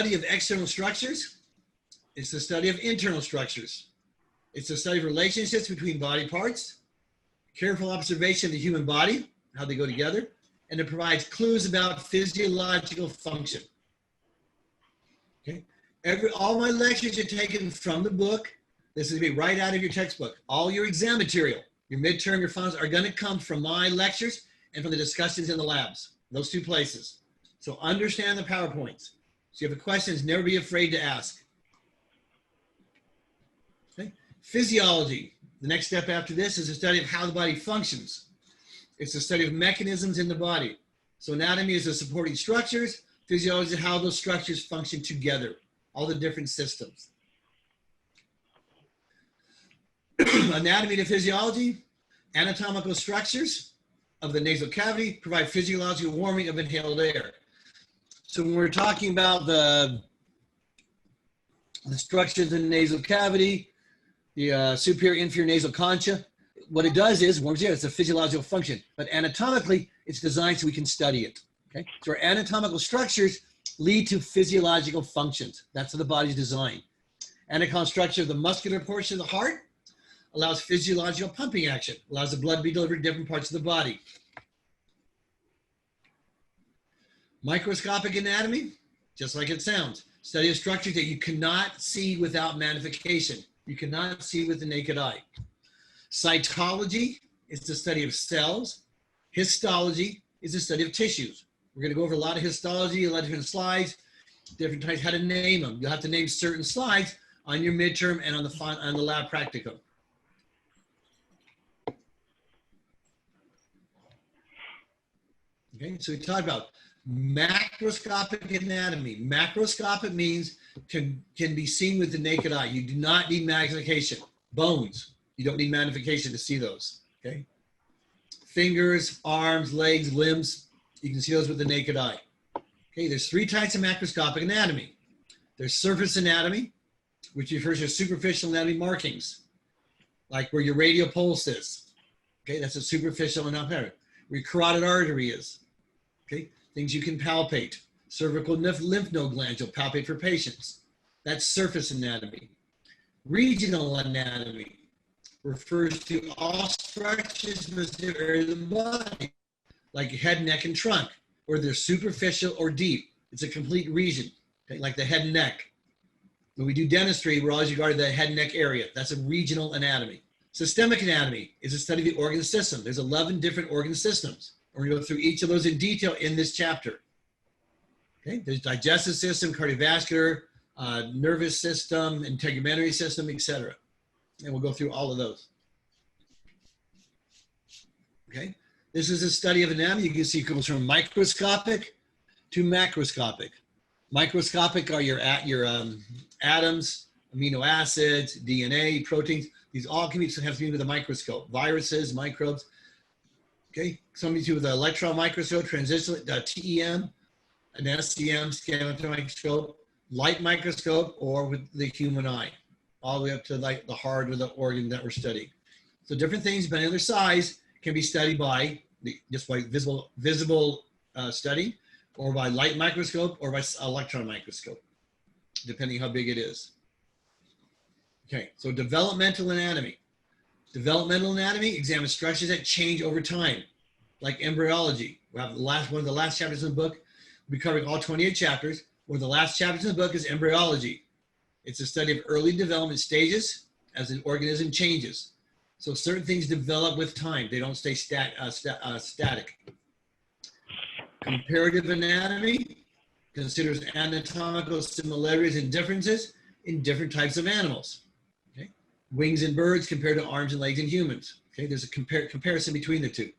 study of external structures. It's the study of internal structures. It's the study of relationships between body parts, careful observation of the human body, how they go together, and it provides clues about physiological function. Okay, all my lectures are taken from the book. This is going to be right out of your textbook. All your exam material, your midterm, your finals are going to come from my lectures and from the discussions in the labs, those two places. So understand the PowerPoints. So you have questions, never be afraid to ask. Okay. Physiology. The next step after this is a study of how the body functions. It's a study of mechanisms in the body. So anatomy is the supporting structures. Physiology is how those structures function together, all the different systems. Anatomy to physiology. Anatomical structures of the nasal cavity provide physiological warming of inhaled air. So when we're talking about the structures in the nasal cavity, the superior inferior nasal concha, what it does is warms the air. It's a physiological function, but anatomically it's designed so we can study it. Okay, so our anatomical structures lead to physiological functions. That's how the body's designed. Anatomical structure of the muscular portion of the heart allows physiological pumping action, allows the blood to be delivered to different parts of the body. Microscopic anatomy, just like it sounds, study of structures that you cannot see without magnification. You cannot see with the naked eye. Cytology is the study of cells. Histology is the study of tissues. We're going to go over a lot of histology, a lot of different slides, different types, how to name them. You'll have to name certain slides on your midterm and on the lab practicum. Okay, so we talked about macroscopic anatomy. Macroscopic means can be seen with the naked eye. You do not need magnification. Bones, you don't need magnification to see those. Okay, fingers, arms, legs, limbs, you can see those with the naked eye. Okay, there's three types of macroscopic anatomy. There's surface anatomy, which refers to superficial anatomy markings, like where your radial pulse is. Okay, that's a superficial anatomy. Where your carotid artery is. Okay, things you can palpate. Cervical lymph node glands, you'll palpate for patients. That's surface anatomy. Regional anatomy refers to all structures in the area of the body, like head, neck, and trunk, whether they're superficial or deep. It's a complete region, okay? Like the head and neck. When we do dentistry, we're always regarded the head and neck area. That's a regional anatomy. Systemic anatomy is a study of the organ system. There's 11 different organ systems. We're going to go through each of those in detail in this chapter. Okay, there's digestive system, cardiovascular, nervous system, integumentary system, etc. And we'll go through all of those. Okay, this is a study of anatomy. You can see it goes from microscopic to macroscopic. Microscopic are your atoms, amino acids, DNA, proteins. These all can have to do with a microscope. Viruses, microbes. Okay, something to do with the electron microscope, transition, TEM, an SCM, scanning microscope, light microscope, or with the human eye, all the way up to like the heart or the organ that we're studying. So different things, depending on their size, can be studied by just by visible study, or by light microscope, or by electron microscope, depending how big it is. Okay, so developmental anatomy. Developmental anatomy examines structures that change over time, like embryology. We have one of the last chapters in the book. We'll be covering all 28 chapters. One of the last chapters in the book is embryology. It's a study of early development stages as an organism changes. So certain things develop with time. They don't stay static. Comparative anatomy considers anatomical similarities and differences in different types of animals. Okay? Wings in birds compared to arms and legs in humans. Okay? There's a comparison between the two.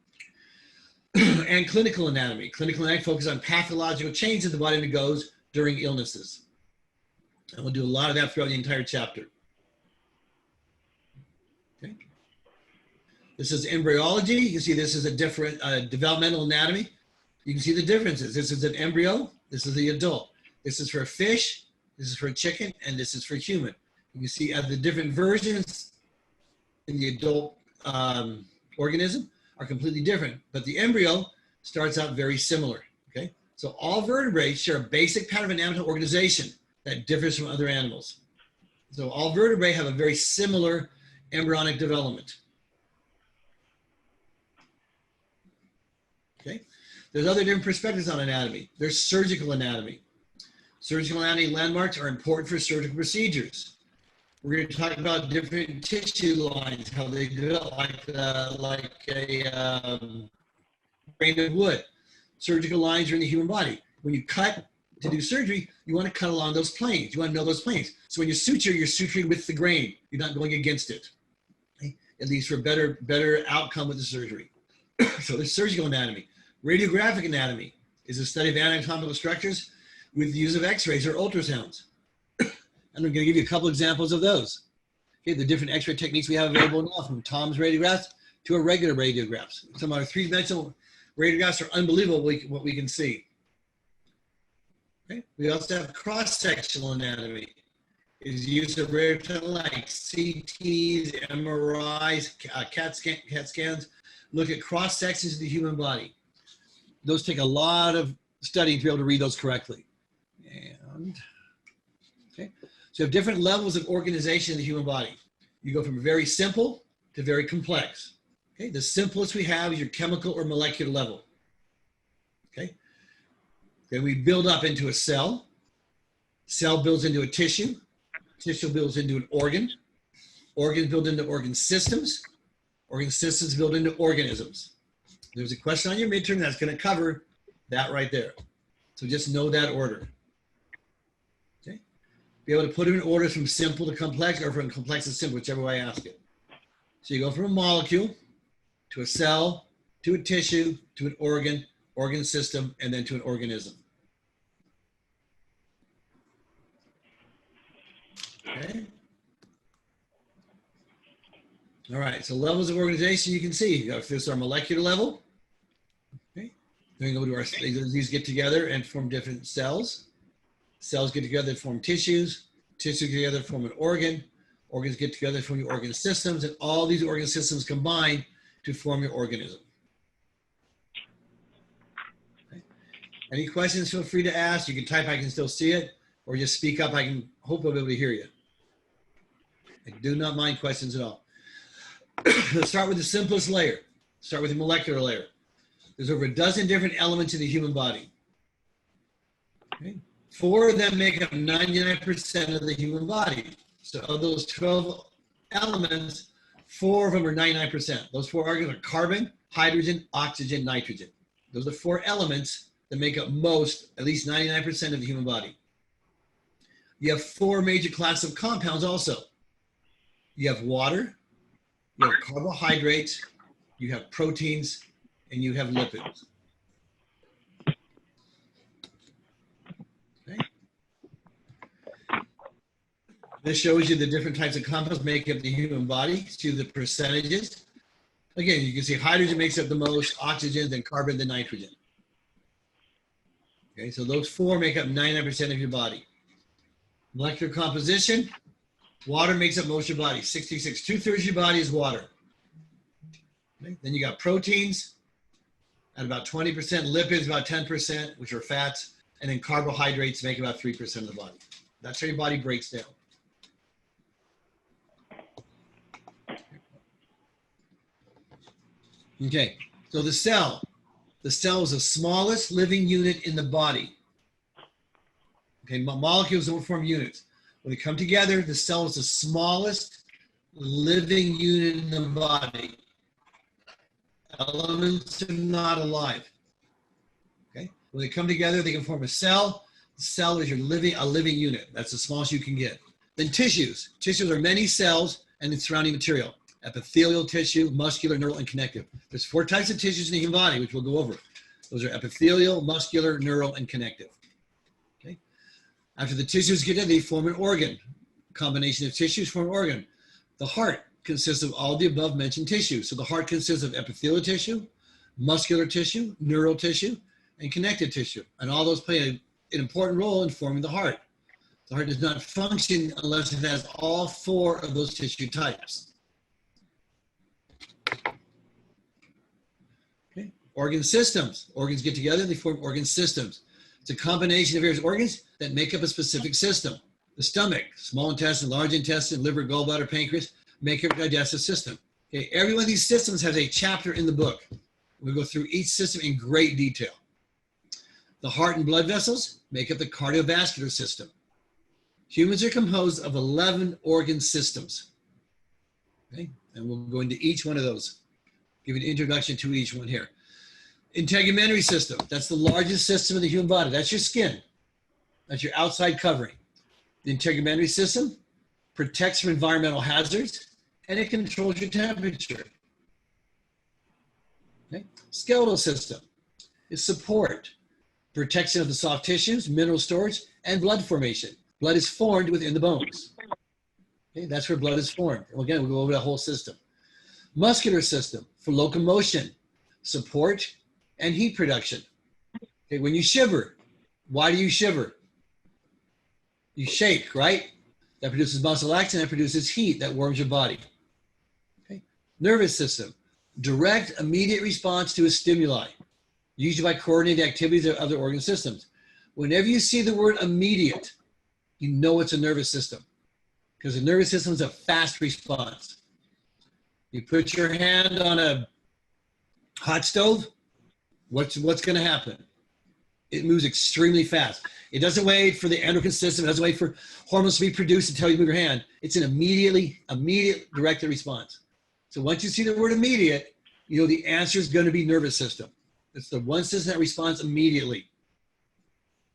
And clinical anatomy. Clinical anatomy focuses on pathological changes in the body that goes during illnesses. And we'll do a lot of that throughout the entire chapter. Okay. This is embryology. You can see this is a different developmental anatomy. You can see the differences. This is an embryo. This is the adult. This is for a fish. This is for a chicken. And this is for a human. You can see the different versions in the adult organism are completely different. But the embryo starts out very similar. Okay. So all vertebrates share a basic pattern of anatomical organization that differs from other animals. So all vertebrae have a very similar embryonic development. Okay. There's other different perspectives on anatomy. There's surgical anatomy. Surgical anatomy landmarks are important for surgical procedures. We're going to talk about different tissue lines, how they develop, like a grain of wood. Surgical lines are in the human body. When you cut to do surgery, you want to cut along those planes. You want to know those planes. So when you suture, you're suturing with the grain. You're not going against it. Okay? It leads for a better outcome with the surgery. So there's surgical anatomy. Radiographic anatomy is the study of anatomical structures with the use of x-rays or ultrasounds. And I'm going to give you a couple examples of those. Okay, the different x-ray techniques we have available now, from Tom's radiographs to our regular radiographs. Some of our three-dimensional radiographs are unbelievable what we can see. Okay, we also have cross-sectional anatomy. Is use of rare like CTs, MRIs, CAT scans, look at cross sections of the human body. Those take a lot of studying to be able to read those correctly. And okay, so you have different levels of organization in the human body. You go from very simple to very complex. Okay, the simplest we have is your chemical or molecular level. Okay, then we build up into a cell. Cell builds into a tissue. Tissue builds into an organ. Organs build into organ systems. Organ systems build into organisms. There's a question on your midterm that's going to cover that right there. So just know that order. Okay. Be able to put them in order from simple to complex, or from complex to simple, whichever way I ask it. So you go from a molecule to a cell, to a tissue, to an organ, organ system, and then to an organism. Okay. All right, so levels of organization you can see. This is our molecular level. Okay. Then we go to our, these get together and form different cells. Cells get together to form tissues. Tissues get together to form an organ. Organs get together to form your organ systems, and all these organ systems combine to form your organism. Okay. Any questions, feel free to ask. You can type, I can still see it, or just speak up. I can hope I'll be able to hear you. I do not mind questions at all. Let's start with the simplest layer. Start with the molecular layer. There's over a dozen different elements in the human body. Okay. 4 of them make up 99% of the human body. So of those 12 elements, 4 of them are 99%. Those 4 are carbon, hydrogen, oxygen, nitrogen. Those are 4 elements that make up most, at least 99% of the human body. You have 4 major classes of compounds also. You have water, you have carbohydrates, you have proteins, and you have lipids. Okay. This shows you the different types of compounds make up the human body. See the percentages. Again, you can see hydrogen makes up the most, oxygen, then carbon, then nitrogen. Okay, so those 4 make up 99% of your body. Molecular composition, water makes up most of your body. 66, 2/3 of your body is water. Okay. Then you got proteins at about 20%, lipids about 10%, which are fats, and then carbohydrates make about 3% of the body. That's how your body breaks down. Okay, so the cell is the smallest living unit in the body. Okay, molecules don't form units. When they come together, the cell is the smallest living unit in the body. Elements are not alive. Okay, when they come together, they can form a cell. The cell is a living unit. That's the smallest you can get. Then tissues. Tissues are many cells and its surrounding material. Epithelial tissue, muscular, neural, and connective. There's 4 types of tissues in the human body, which we'll go over. Those are epithelial, muscular, neural, and connective. Okay. After the tissues get in, they form an organ. A combination of tissues form an organ. The heart consists of all the above mentioned tissues. So the heart consists of epithelial tissue, muscular tissue, neural tissue, and connective tissue. And all those play an important role in forming the heart. The heart does not function unless it has all 4 of those tissue types. Okay. Organ systems. Organs get together, they form organ systems. It's a combination of various organs that make up a specific system. The stomach, small intestine, large intestine, liver, gallbladder, pancreas, make up your digestive system. Okay, every one of these systems has a chapter in the book. We'll go through each system in great detail. The heart and blood vessels make up the cardiovascular system. Humans are composed of 11 organ systems. Okay, and we'll go into each one of those. Give an introduction to each one here. Integumentary system, that's the largest system of the human body. That's your skin. That's your outside covering. The integumentary system protects from environmental hazards, and it controls your temperature. Okay. Skeletal system is support, protection of the soft tissues, mineral storage, and blood formation. Blood is formed within the bones. Okay. That's where blood is formed. Again, we'll go over that whole system. Muscular system for locomotion, support, and heat production. Okay. When you shiver, why do you shiver? You shake, right? That produces muscle action, that produces heat, that warms your body. Okay. Nervous system, direct, immediate response to a stimuli, usually by coordinating the activities of other organ systems. Whenever you see the word immediate, you know it's a nervous system, because the nervous system is a fast response. You put your hand on a hot stove, what's going to happen? It moves extremely fast. It doesn't wait for the endocrine system. It doesn't wait for hormones to be produced until you move your hand. It's an immediate directed response. So once you see the word immediate, you know the answer is going to be nervous system. It's the one system that responds immediately.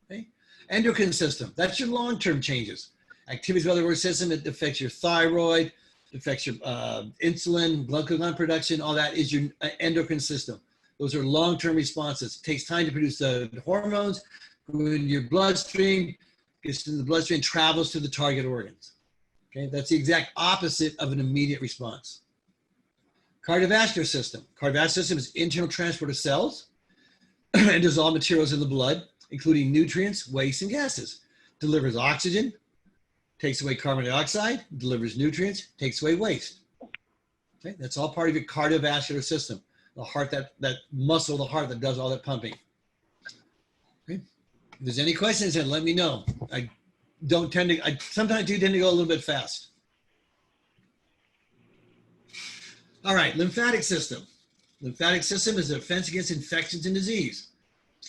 Okay? Endocrine system, that's your long-term changes. Activities of the organ system, it affects your thyroid, it affects your insulin, glucagon production, all that is your endocrine system. Those are long-term responses. It takes time to produce the hormones. When your bloodstream gets in the bloodstream, travels to the target organs. Okay, that's the exact opposite of an immediate response. Cardiovascular system. Cardiovascular system is internal transport of cells and dissolved materials in the blood, including nutrients, waste, and gases. Delivers oxygen, takes away carbon dioxide, delivers nutrients, takes away waste. Okay, that's all part of your cardiovascular system. The heart, that muscle of the heart that does all that pumping. Okay. If there's any questions, then let me know. I sometimes do tend to go a little bit fast. All right, lymphatic system. Lymphatic system is a defense against infections and disease.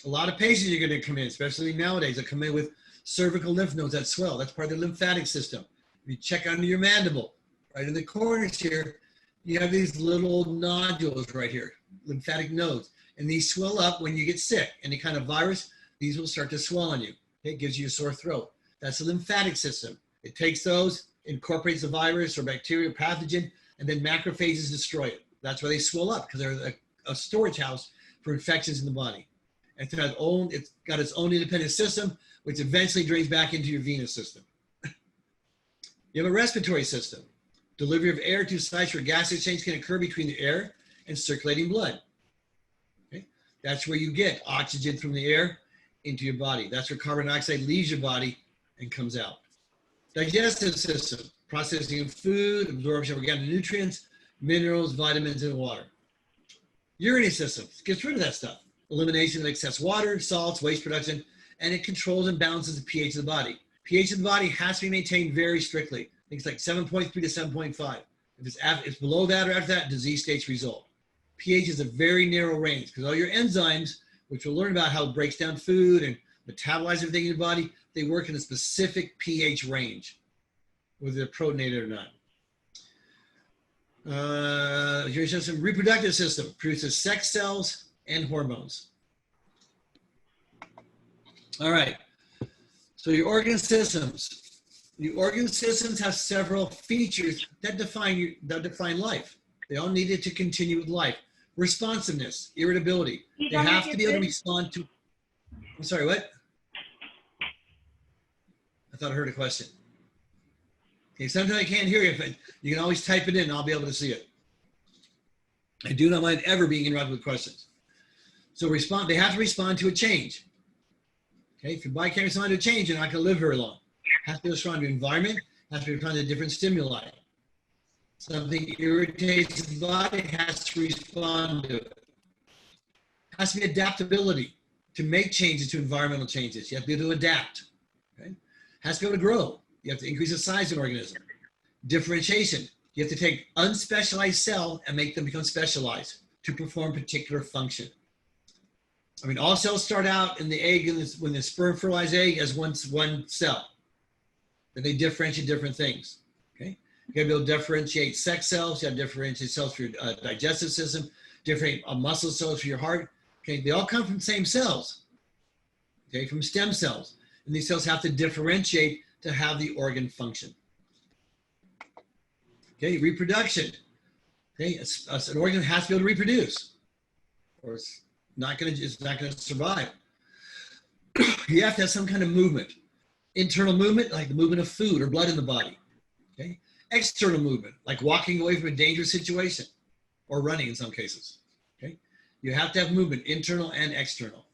A lot of patients are going to come in, especially nowadays, that come in with cervical lymph nodes that swell. That's part of the lymphatic system. If you check under your mandible, right in the corners here, you have these little nodules right here, lymphatic nodes, and these swell up when you get sick. Any kind of virus, these will start to swell on you. It gives you a sore throat. That's the lymphatic system. It takes those, incorporates the virus or bacteria or pathogen, and then macrophages destroy it. That's why they swell up, because they're a storage house for infections in the body. And it's got its own independent system, which eventually drains back into your venous system. You have a respiratory system. Delivery of air to sites where gas exchange can occur between the air and circulating blood. Okay? That's where you get oxygen from the air into your body. That's where carbon dioxide leaves your body and comes out. Digestive system, processing of food, absorption of organic nutrients, minerals, vitamins, and water. Urinary system gets rid of that stuff. Elimination of excess water, salts, waste production, and it controls and balances the pH of the body. pH of the body has to be maintained very strictly. Things like 7.3 to 7.5. If it's below that or after that, disease states result. pH is a very narrow range, because all your enzymes, which we'll learn about how it breaks down food and metabolize everything in your body, they work in a specific pH range, whether they're protonated or not. Your system, reproductive system, produces sex cells and hormones. All right, so your organ systems. The organ systems have several features that define life. They all needed to continue with life. Responsiveness, irritability. They have to be able to respond to, I'm sorry, what? I thought I heard a question. Okay, sometimes I can't hear you, but you can always type it in and I'll be able to see it. I do not mind ever being interrupted with questions. So they have to respond to a change. Okay, if your body can't respond to a change, you're not going to live very long. It has to respond to environment, has to respond to different stimuli. Something irritates the body, has to respond to it. Has to be adaptability. to make changes to environmental changes. You have to be able to adapt. Okay? Has to be able to grow. You have to increase the size of an organism. Differentiation. You have to take unspecialized cell and make them become specialized to perform particular function. I mean, all cells start out in the egg, when the sperm fertilized egg, as one cell. But they differentiate different things. Okay? You got to be able to differentiate sex cells. You have to differentiate cells for your digestive system, different muscle cells for your heart. Okay, they all come from the same cells. Okay, from stem cells, and these cells have to differentiate to have the organ function. Okay, reproduction. Okay, an organ has to be able to reproduce, or it's not going to survive. You have to have some kind of movement. Internal movement, like the movement of food or blood in the body. Okay, external movement, like walking away from a dangerous situation, or running in some cases. Okay, you have to have movement, internal and external.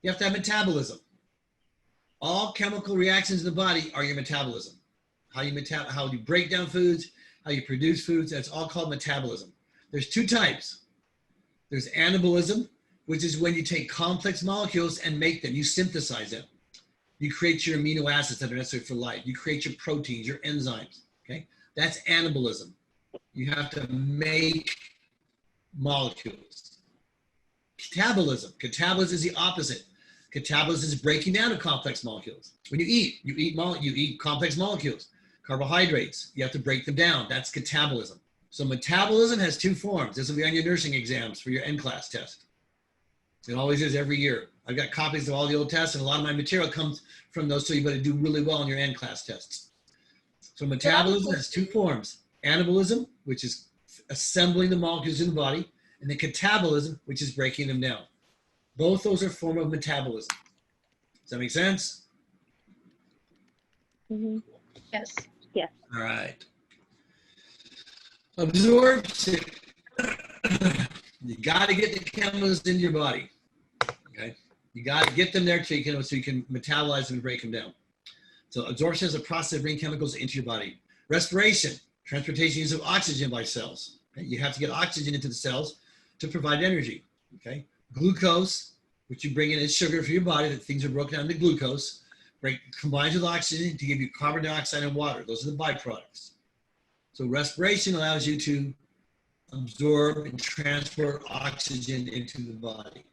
You have to have metabolism. All chemical reactions in the body are your metabolism. How you break down foods, how you produce foods, that's all called metabolism. There's two types. There's anabolism, which is when you take complex molecules and make them, you synthesize them. You create your amino acids that are necessary for life. You create your proteins, your enzymes, okay? That's anabolism. You have to make molecules. Catabolism is the opposite. Catabolism is breaking down of complex molecules. When you eat complex molecules, carbohydrates. You have to break them down. That's catabolism. So metabolism has two forms. This will be on your nursing exams for your NCLEX test. It always is every year. I've got copies of all the old tests, and a lot of my material comes from those, so you better do really well on your NCLEX tests. So metabolism has two forms. Anabolism, which is assembling the molecules in the body, and then catabolism, which is breaking them down. Both those are a form of metabolism. Does that make sense? Mm-hmm. Yes. Yes. All right. Absorption. You got to get the chemicals into your body. Okay. You got to get them there so you can metabolize them and break them down. So absorption is a process of bringing chemicals into your body. Respiration, transportation use of oxygen by cells. Okay? You have to get oxygen into the cells to provide energy. Okay. Glucose, which you bring in as sugar for your body, that things are broken down into glucose, combines with oxygen to give you carbon dioxide and water. Those are the byproducts. So respiration allows you to absorb and transport oxygen into the body.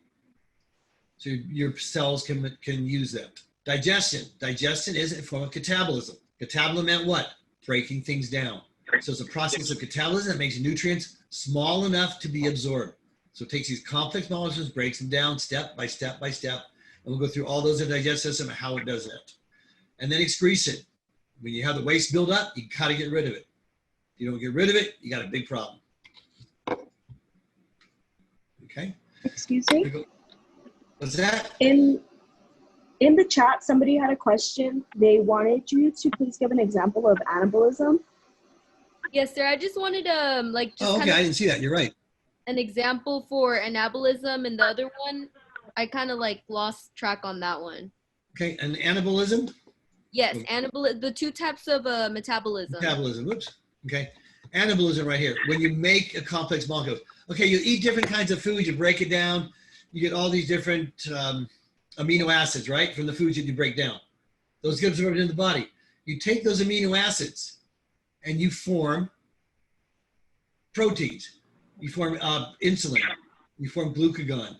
So your cells can use that. Digestion is a form of catabolism. Catabolism meant what? Breaking things down. So it's a process of catabolism that makes nutrients small enough to be absorbed. So it takes these complex molecules, breaks them down step by step by step, and we'll go through all those in the digestive system and how it does that. And then excretion. When you have the waste build up, you got to get rid of it. If you don't get rid of it, you got a big problem. Okay? Excuse me? What's that? In the chat, somebody had a question. They wanted you to please give an example of anabolism. Yes, sir. I just wanted to Oh, okay. I didn't see that. You're right. An example for anabolism, and the other one, I kind of lost track on that one. Okay, and anabolism? Yes, the two types of metabolism. Metabolism, whoops. Okay, anabolism right here. When you make a complex molecule. Okay, you eat different kinds of foods, you break it down, you get all these different amino acids, right, from the foods that you break down. Those get absorbed into the body. You take those amino acids and you form proteins. You form insulin. You form glucagon.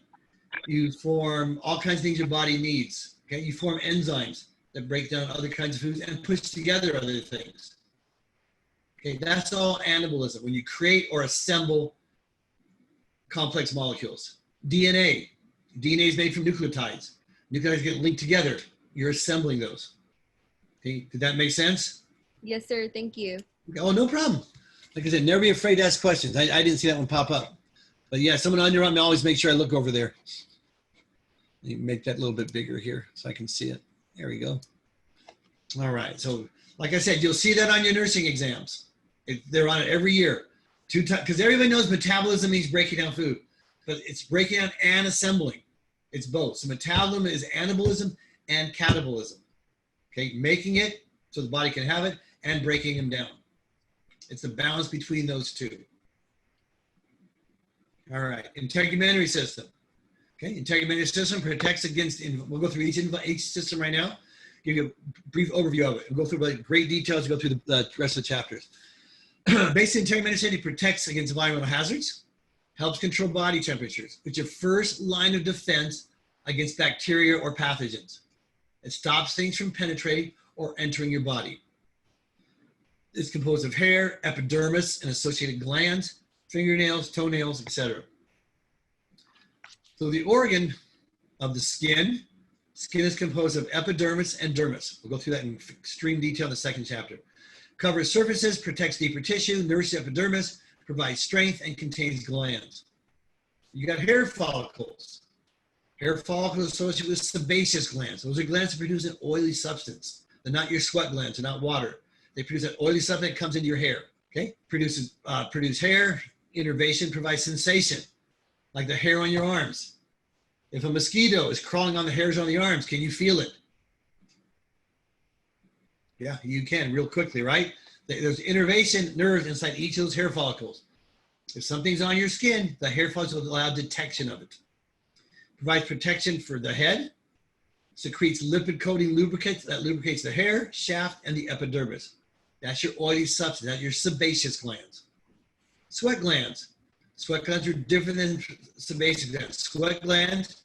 You form all kinds of things your body needs. Okay, you form enzymes that break down other kinds of foods and push together other things. Okay, that's all anabolism, when you create or assemble complex molecules. DNA is made from nucleotides. Nucleotides get linked together. You're assembling those. Okay, did that make sense? Yes, sir. Thank you. Oh, no problem. Like I said, never be afraid to ask questions. I didn't see that one pop up. But yeah, someone on your arm, always make sure I look over there. Let me make that a little bit bigger here so I can see it. There we go. All right. So like I said, you'll see that on your nursing exams. They're on it every year. Because everybody knows metabolism means breaking down food. But it's breaking down and assembling. It's both. So metabolism is anabolism and catabolism. Okay, making it so the body can have it and breaking them down. It's the balance between those two. All right, integumentary system. Okay, integumentary system protects against, we'll go through each system right now, give you a brief overview of it. We'll go through like great details, go through the rest of the chapters. Basic integumentary system protects against environmental hazards, helps control body temperatures. It's your first line of defense against bacteria or pathogens. It stops things from penetrating or entering your body. It's composed of hair, epidermis, and associated glands, fingernails, toenails, etc. So the organ of the skin is composed of epidermis and dermis. We'll go through that in extreme detail in the second chapter. Covers surfaces, protects deeper tissue, nourishes epidermis, provides strength, and contains glands. You got hair follicles. Hair follicles associated with sebaceous glands. Those are glands that produce an oily substance. They're not your sweat glands, they're not water. They produce an oily substance that comes into your hair. Okay? Produce hair, innervation, provides sensation, like the hair on your arms. If a mosquito is crawling on the hairs on the arms, can you feel it? Yeah, you can real quickly, right? There's innervation nerves inside each of those hair follicles. If something's on your skin, the hair follicles allow detection of it. Provides protection for the head, secretes lipid coating lubricants that lubricates the hair, shaft, and the epidermis. That's your oily substance, that's your sebaceous glands. Sweat glands. Sweat glands are different than sebaceous glands. Sweat glands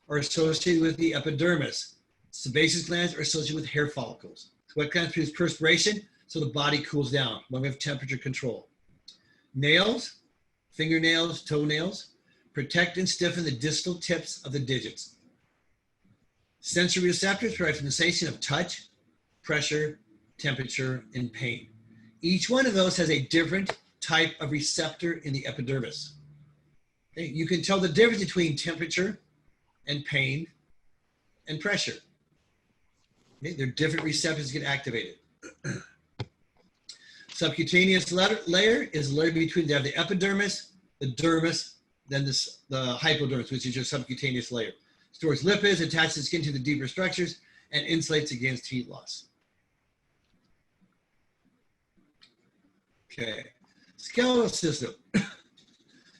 are associated with the epidermis. Sebaceous glands are associated with hair follicles. Sweat glands produce perspiration, so the body cools down when we have temperature control. Nails, fingernails, toenails, protect and stiffen the distal tips of the digits. Sensory receptors provide sensation of touch, pressure, temperature, and pain. Each one of those has a different type of receptor in the epidermis. Okay? You can tell the difference between temperature and pain and pressure. Okay? They're different receptors get activated. Subcutaneous layer is a layer between the epidermis, the dermis, then the hypodermis, which is your subcutaneous layer. Stores lipids, attaches the skin to the deeper structures, and insulates against heat loss. Okay, skeletal system.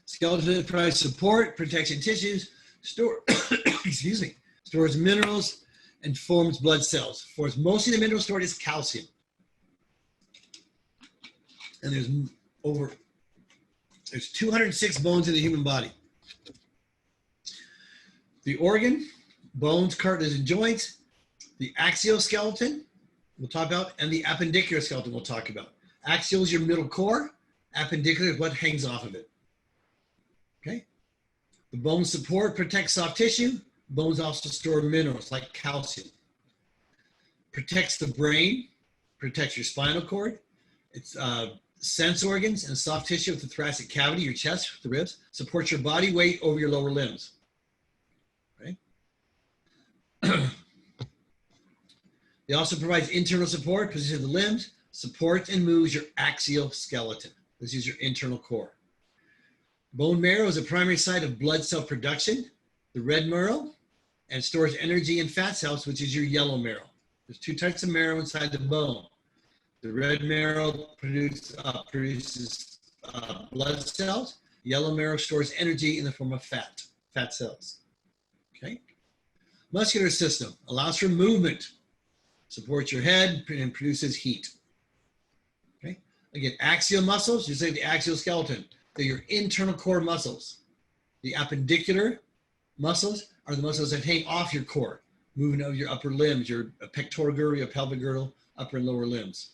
Skeletal system provides support, protection tissues, stores minerals, and forms blood cells. Mostly the mineral stored is calcium. And there's 206 bones in the human body. The organ, bones, cartilage, and joints, the axial skeleton we'll talk about, and the appendicular skeleton we'll talk about. Axial is your middle core, appendicular is what hangs off of it. Okay? The bone support protects soft tissue. Bones also store minerals like calcium. Protects the brain, protects your spinal cord. It's sense organs and soft tissue of the thoracic cavity, your chest, the ribs, supports your body weight over your lower limbs. Right? They also provide internal support, position of the limbs, supports and moves your axial skeleton. This is your internal core. Bone marrow is a primary site of blood cell production, the red marrow, and stores energy in fat cells, which is your yellow marrow. There's two types of marrow inside the bone. The red marrow produces blood cells. Yellow marrow stores energy in the form of fat cells. Okay. Muscular system allows for movement, supports your head, and produces heat. Okay. Again, axial muscles, just like the axial skeleton, they're your internal core muscles. The appendicular muscles are the muscles that hang off your core, moving over your upper limbs, your pectoral girdle, your pelvic girdle, upper and lower limbs.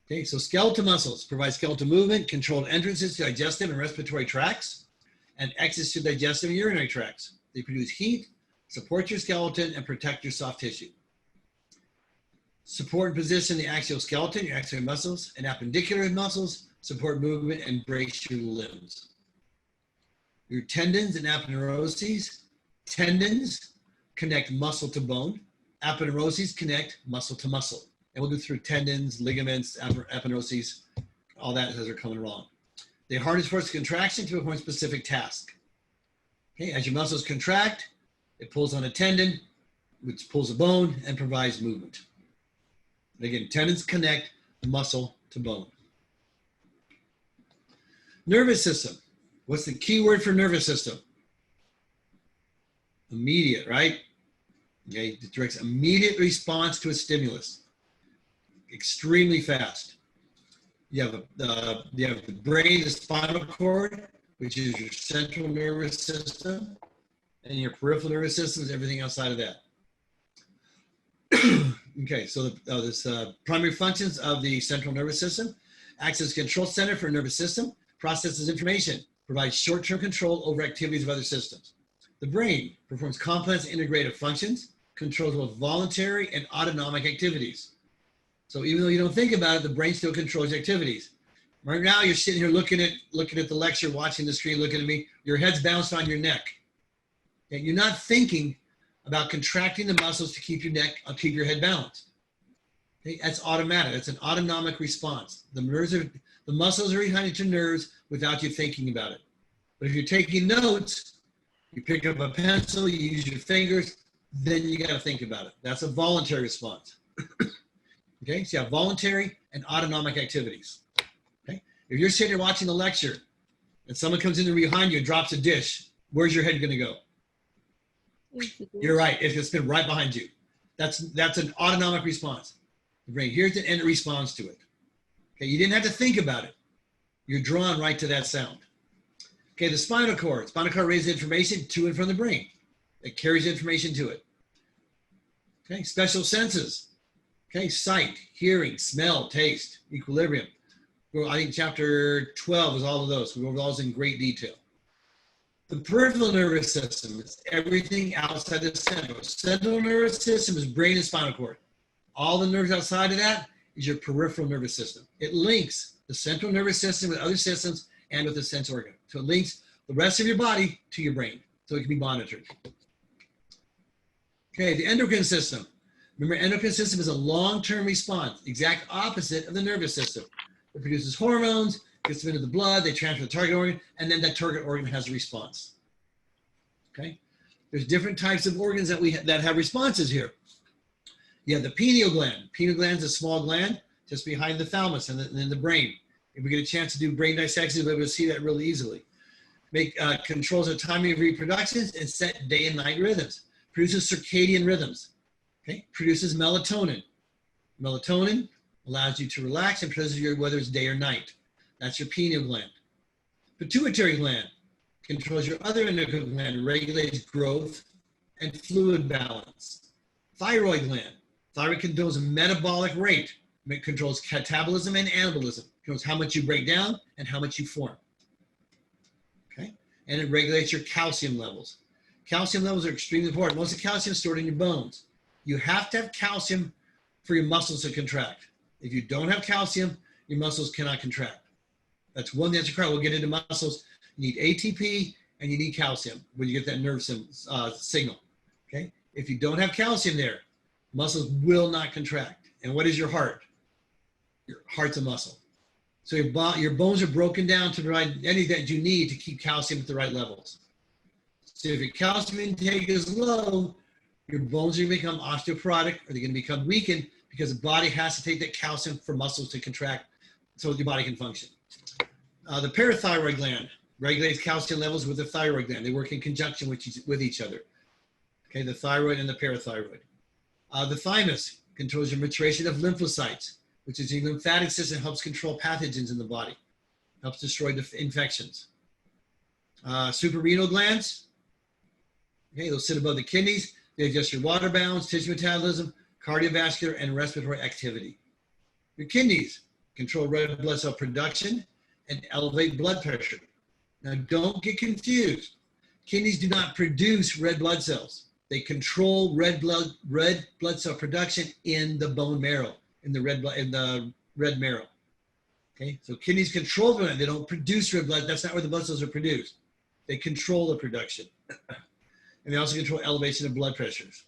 Okay, so skeletal muscles provide skeletal movement, controlled entrances to digestive and respiratory tracts, and exits to digestive and urinary tracts. They produce heat, support your skeleton, and protect your soft tissue. Support and position the axial skeleton, your axial muscles, and appendicular muscles support movement and brace your limbs. Your tendons and aponeuroses. Tendons connect muscle to bone. Aponeuroses connect muscle to muscle. And we'll go through tendons, ligaments, aponeuroses, all that as they're coming along. They harness force contraction to perform a specific task. Okay, as your muscles contract, it pulls on a tendon, which pulls a bone and provides movement. And again, tendons connect muscle to bone. Nervous system. What's the key word for nervous system? Immediate, right? Okay, it directs immediate response to a stimulus. Extremely fast. You have the brain, the spinal cord, which is your central nervous system, and your peripheral nervous system is everything outside of that. Okay, so this primary functions of the central nervous system: acts as a control center for a nervous system, processes information, provides short-term control over activities of other systems. The brain performs complex integrative functions, controls both voluntary and autonomic activities. So even though you don't think about it, the brain still controls activities. Right now, you're sitting here looking at the lecture, watching the screen, looking at me. Your head's bounced on your neck, and you're not thinking about contracting the muscles to keep keep your head balanced. Okay? That's automatic. That's an autonomic response. The muscles are behind your nerves without you thinking about it. But if you're taking notes, you pick up a pencil, you use your fingers, then you got to think about it. That's a voluntary response. Okay, so you have voluntary and autonomic activities. Okay, if you're sitting here watching the lecture and someone comes in behind you and drops a dish, where's your head going to go? You're right. It's going to spin right behind you. That's an autonomic response. The brain hears it and it responds to it. Okay, you didn't have to think about it. You're drawn right to that sound. Okay, the spinal cord. Spinal cord raises information to and from the brain. It carries information to it. Okay, special senses. Okay, sight, hearing, smell, taste, equilibrium. Well, I think chapter 12 is all of those. We go over those in great detail. The peripheral nervous system is everything outside the central. Central nervous system is brain and spinal cord. All the nerves outside of that is your peripheral nervous system. It links the central nervous system with other systems and with the sense organ. So it links the rest of your body to your brain, so it can be monitored. Okay, the endocrine system. Remember, endocrine system is a long-term response, exact opposite of the nervous system. It produces hormones, gets them into the blood, they transfer to the target organ, and then that target organ has a response. Okay? There's different types of organs that have responses here. You have the pineal gland. Pineal gland is a small gland just behind the thalamus and then the brain. If we get a chance to do brain dissection, we'll be able to see that really easily. Controls the timing of reproduction and set day and night rhythms. Produces circadian rhythms. Okay, produces melatonin. Melatonin allows you to relax and produces whether it's day or night. That's your pineal gland. Pituitary gland controls your other endocrine gland, regulates growth and fluid balance. Thyroid gland. Thyroid controls metabolic rate. It controls catabolism and anabolism. It controls how much you break down and how much you form. Okay, and it regulates your calcium levels. Calcium levels are extremely important. Most of the calcium is stored in your bones. You have to have calcium for your muscles to contract. If you don't have calcium, your muscles cannot contract. That's one thing that's required. We'll get into muscles. You need ATP and you need calcium when you get that nerve signal. Okay? If you don't have calcium there, muscles will not contract. And what is your heart? Your heart's a muscle. So your bones are broken down to provide anything that you need to keep calcium at the right levels. So if your calcium intake is low, your bones are going to become osteoporotic, or they're going to become weakened because the body has to take that calcium for muscles to contract so your body can function. The parathyroid gland regulates calcium levels with the thyroid gland. They work in conjunction with each other. Okay, the thyroid and the parathyroid. The thymus controls your maturation of lymphocytes, which is your lymphatic system, helps control pathogens in the body, helps destroy the infections. Suprarenal glands, okay, those sit above the kidneys. They adjust your water balance, tissue metabolism, cardiovascular, and respiratory activity. Your kidneys control red blood cell production and elevate blood pressure. Now, don't get confused. Kidneys do not produce red blood cells. They control red blood cell production in the bone marrow, in the red marrow. Okay, so kidneys control them. They don't produce red blood. That's not where the blood cells are produced. They control the production. And they also control elevation of blood pressures.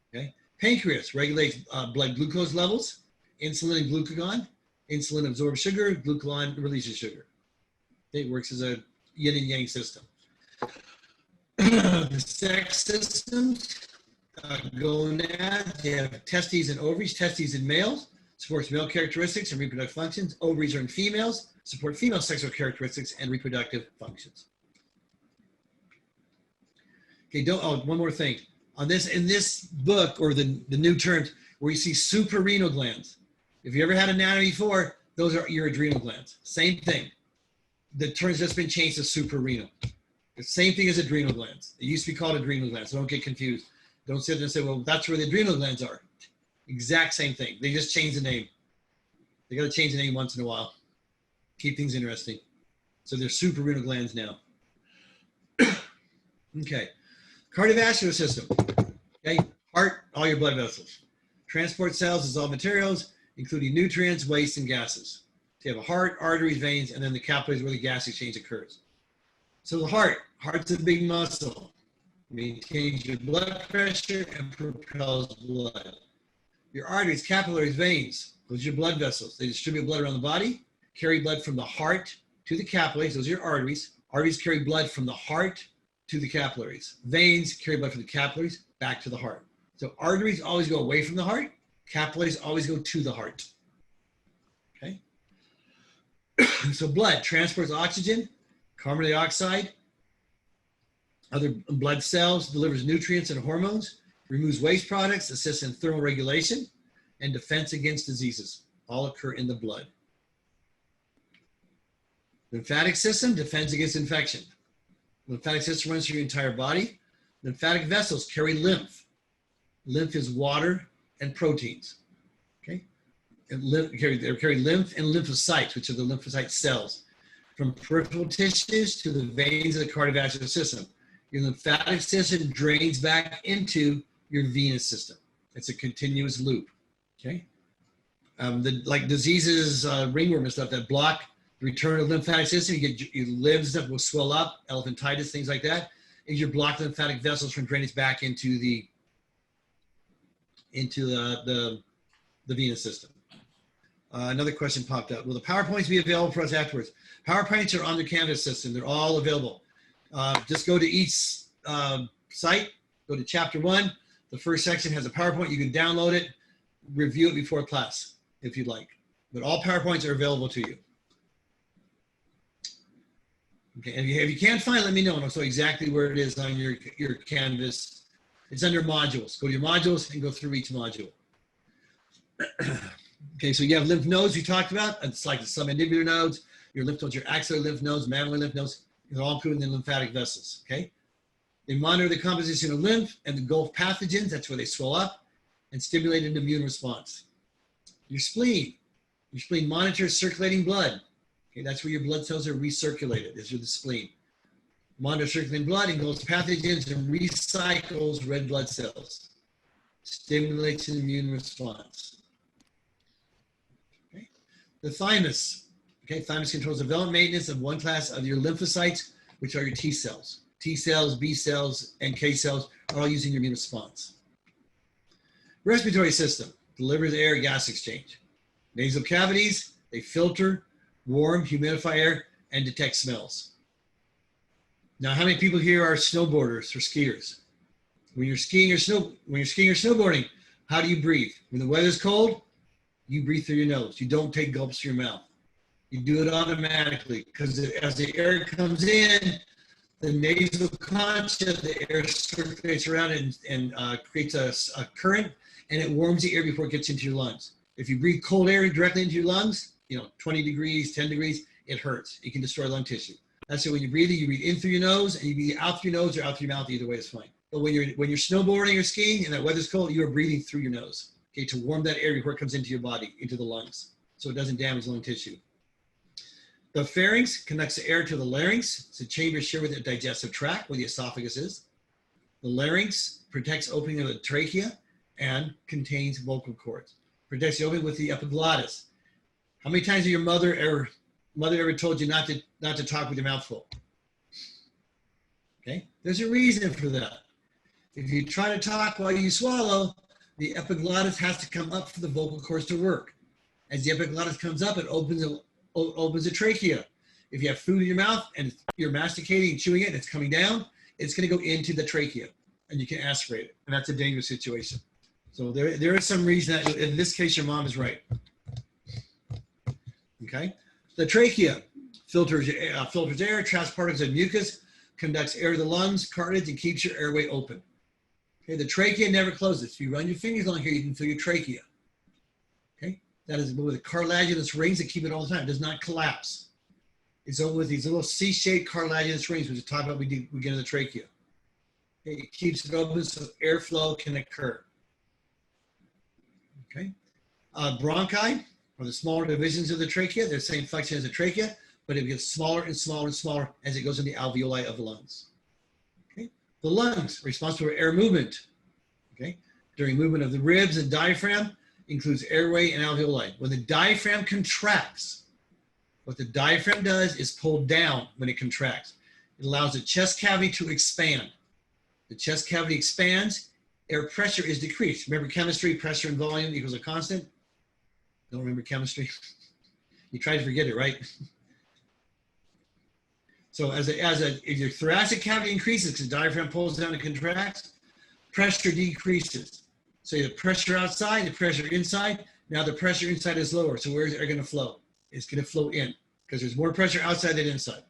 Okay, pancreas regulates blood glucose levels, insulin and glucagon. Insulin absorbs sugar, glucagon releases sugar. It works as a yin and yang system. The sex systems, gonads, you have testes and ovaries. Testes in males supports male characteristics and reproductive functions. Ovaries are in females, support female sexual characteristics and reproductive functions. Okay, one more thing. In this book, or the new terms, where you see suprarenal glands. If you ever had anatomy before, those are your adrenal glands. Same thing. The term's just been changed to suprarenal. The same thing as adrenal glands. It used to be called adrenal glands, so don't get confused. Don't sit there and say, well, that's where the adrenal glands are. Exact same thing. They just changed the name. They got to change the name once in a while. Keep things interesting. So they're suprarenal glands now. Okay. Cardiovascular system. Okay. Heart, all your blood vessels. Transport cells, dissolved materials, including nutrients, waste, and gases. So you have a heart, arteries, veins, and then the capillaries where the gas exchange occurs. So the heart's a big muscle. Maintains your blood pressure and propels blood. Your arteries, capillaries, veins, those are your blood vessels. They distribute blood around the body, carry blood from the heart to the capillaries. Those are your arteries. Arteries carry blood from the heart to the capillaries. Veins carry blood from the capillaries back to the heart. So arteries always go away from the heart. Capillaries always go to the heart. Okay. So blood transports oxygen, carbon dioxide, other blood cells, delivers nutrients and hormones, removes waste products, assists in thermal regulation, and defense against diseases. All occur in the blood. Lymphatic system defends against infection. Lymphatic system runs through your entire body. Lymphatic vessels carry lymph. Lymph is water and proteins. Okay? And they carry lymph and lymphocytes, which are the lymphocyte cells, from peripheral tissues to the veins of the cardiovascular system. Your lymphatic system drains back into your venous system. It's a continuous loop. Okay? Like diseases, ringworm and stuff that block the return of the lymphatic system, your limbs stuff will swell up, elephantitis, things like that, and you're blocking lymphatic vessels from drainage back into the venous system. Another question popped up. Will the PowerPoints be available for us afterwards? PowerPoints are on the Canvas system. They're all available. Just go to each site, go to chapter 1. The first section has a PowerPoint. You can download it, review it before class if you'd like. But all PowerPoints are available to you. Okay, and if you can't find it, let me know, and I'll show you exactly where it is on your Canvas. It's under modules. Go to your modules and go through each module. Okay, so you have lymph nodes we talked about. It's like the submandibular nodes, your lymph nodes, your axillary lymph nodes, mammillary lymph nodes. They're all included in the lymphatic vessels, okay? They monitor the composition of lymph and engulf pathogens. That's where they swell up and stimulate an immune response. Your spleen monitors circulating blood. Okay, that's where your blood cells are recirculated, is through the spleen. Monitors circulating blood, engulfs pathogens, and recycles red blood cells. Stimulates an immune response. Okay. The thymus. Okay, thymus controls the development maintenance of one class of your lymphocytes, which are your T cells. T cells, B cells, and K cells are all using your immune response. Respiratory system delivers air gas exchange. Nasal cavities, they filter, warm, humidify air, and detect smells. Now, how many people here are snowboarders or skiers? When you're skiing or snowboarding, how do you breathe? When the weather's cold, you breathe through your nose. You don't take gulps through your mouth. You do it automatically because as the air comes in, the nasal concha, the air circulates around and creates a current, and it warms the air before it gets into your lungs. If you breathe cold air directly into your lungs, 20 degrees, 10 degrees, it hurts. It can destroy lung tissue. That's why when you breathe in through your nose, and you breathe out through your nose or out through your mouth. Either way is fine. But when you're snowboarding or skiing and that weather's cold, you are breathing through your nose, okay, to warm that air before it comes into your body, into the lungs, so it doesn't damage lung tissue. The pharynx connects the air to the larynx. It's a chamber shared with the digestive tract, where the esophagus is. The larynx protects opening of the trachea and contains vocal cords. Protects the opening with the epiglottis. How many times has your mother ever told you not to talk with your mouth full? Okay, there's a reason for that. If you try to talk while you swallow, the epiglottis has to come up for the vocal cords to work. As the epiglottis comes up, it opens the trachea. If you have food in your mouth and you're masticating and chewing it and it's coming down, it's going to go into the trachea and you can aspirate it. And that's a dangerous situation. So there is some reason that in this case, your mom is right. Okay. The trachea filters air, traps particles of mucus, conducts air to the lungs, cartilage, and keeps your airway open. Okay, the trachea never closes. If you run your fingers along here, you can feel your trachea. Okay, that is with the cartilaginous rings that keep it all the time. It does not collapse. It's over with these little C-shaped cartilaginous rings, which is talk about we get into the trachea. Okay, it keeps it open so airflow can occur. Okay, bronchi are the smaller divisions of the trachea. They're the same function as the trachea, but it gets smaller and smaller and smaller as it goes in the alveoli of the lungs. Okay, the lungs are responsible for air movement. Okay, during movement of the ribs and diaphragm includes airway and alveoli. When the diaphragm contracts, what the diaphragm does is pull down when it contracts. It allows the chest cavity to expand. The chest cavity expands, air pressure is decreased. Remember chemistry, pressure and volume equals a constant? Don't remember chemistry? You tried to forget it, right? So as your thoracic cavity increases because the diaphragm pulls down and contracts, pressure decreases. So the pressure outside, the pressure inside. Now the pressure inside is lower. So where is air going to flow? It's going to flow in because there's more pressure outside than inside.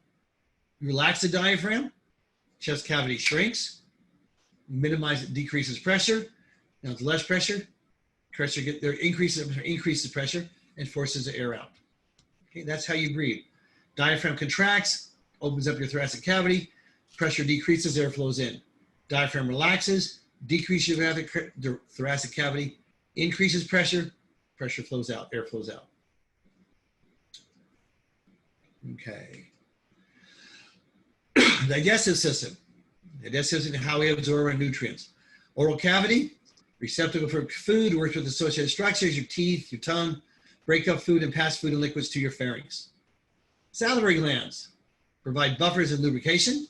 You relax the diaphragm, chest cavity shrinks, decreases pressure. Now it's less pressure. Increases pressure and forces the air out. Okay, that's how you breathe. Diaphragm contracts, opens up your thoracic cavity, pressure decreases, air flows in. Diaphragm relaxes, decreases your thoracic cavity, increases pressure, pressure flows out, air flows out. Okay. Digestive system. Digestive system is how we absorb our nutrients. Oral cavity, receptacle for food, works with associated structures, your teeth, your tongue, break up food and pass food and liquids to your pharynx. Salivary glands provide buffers and lubrication,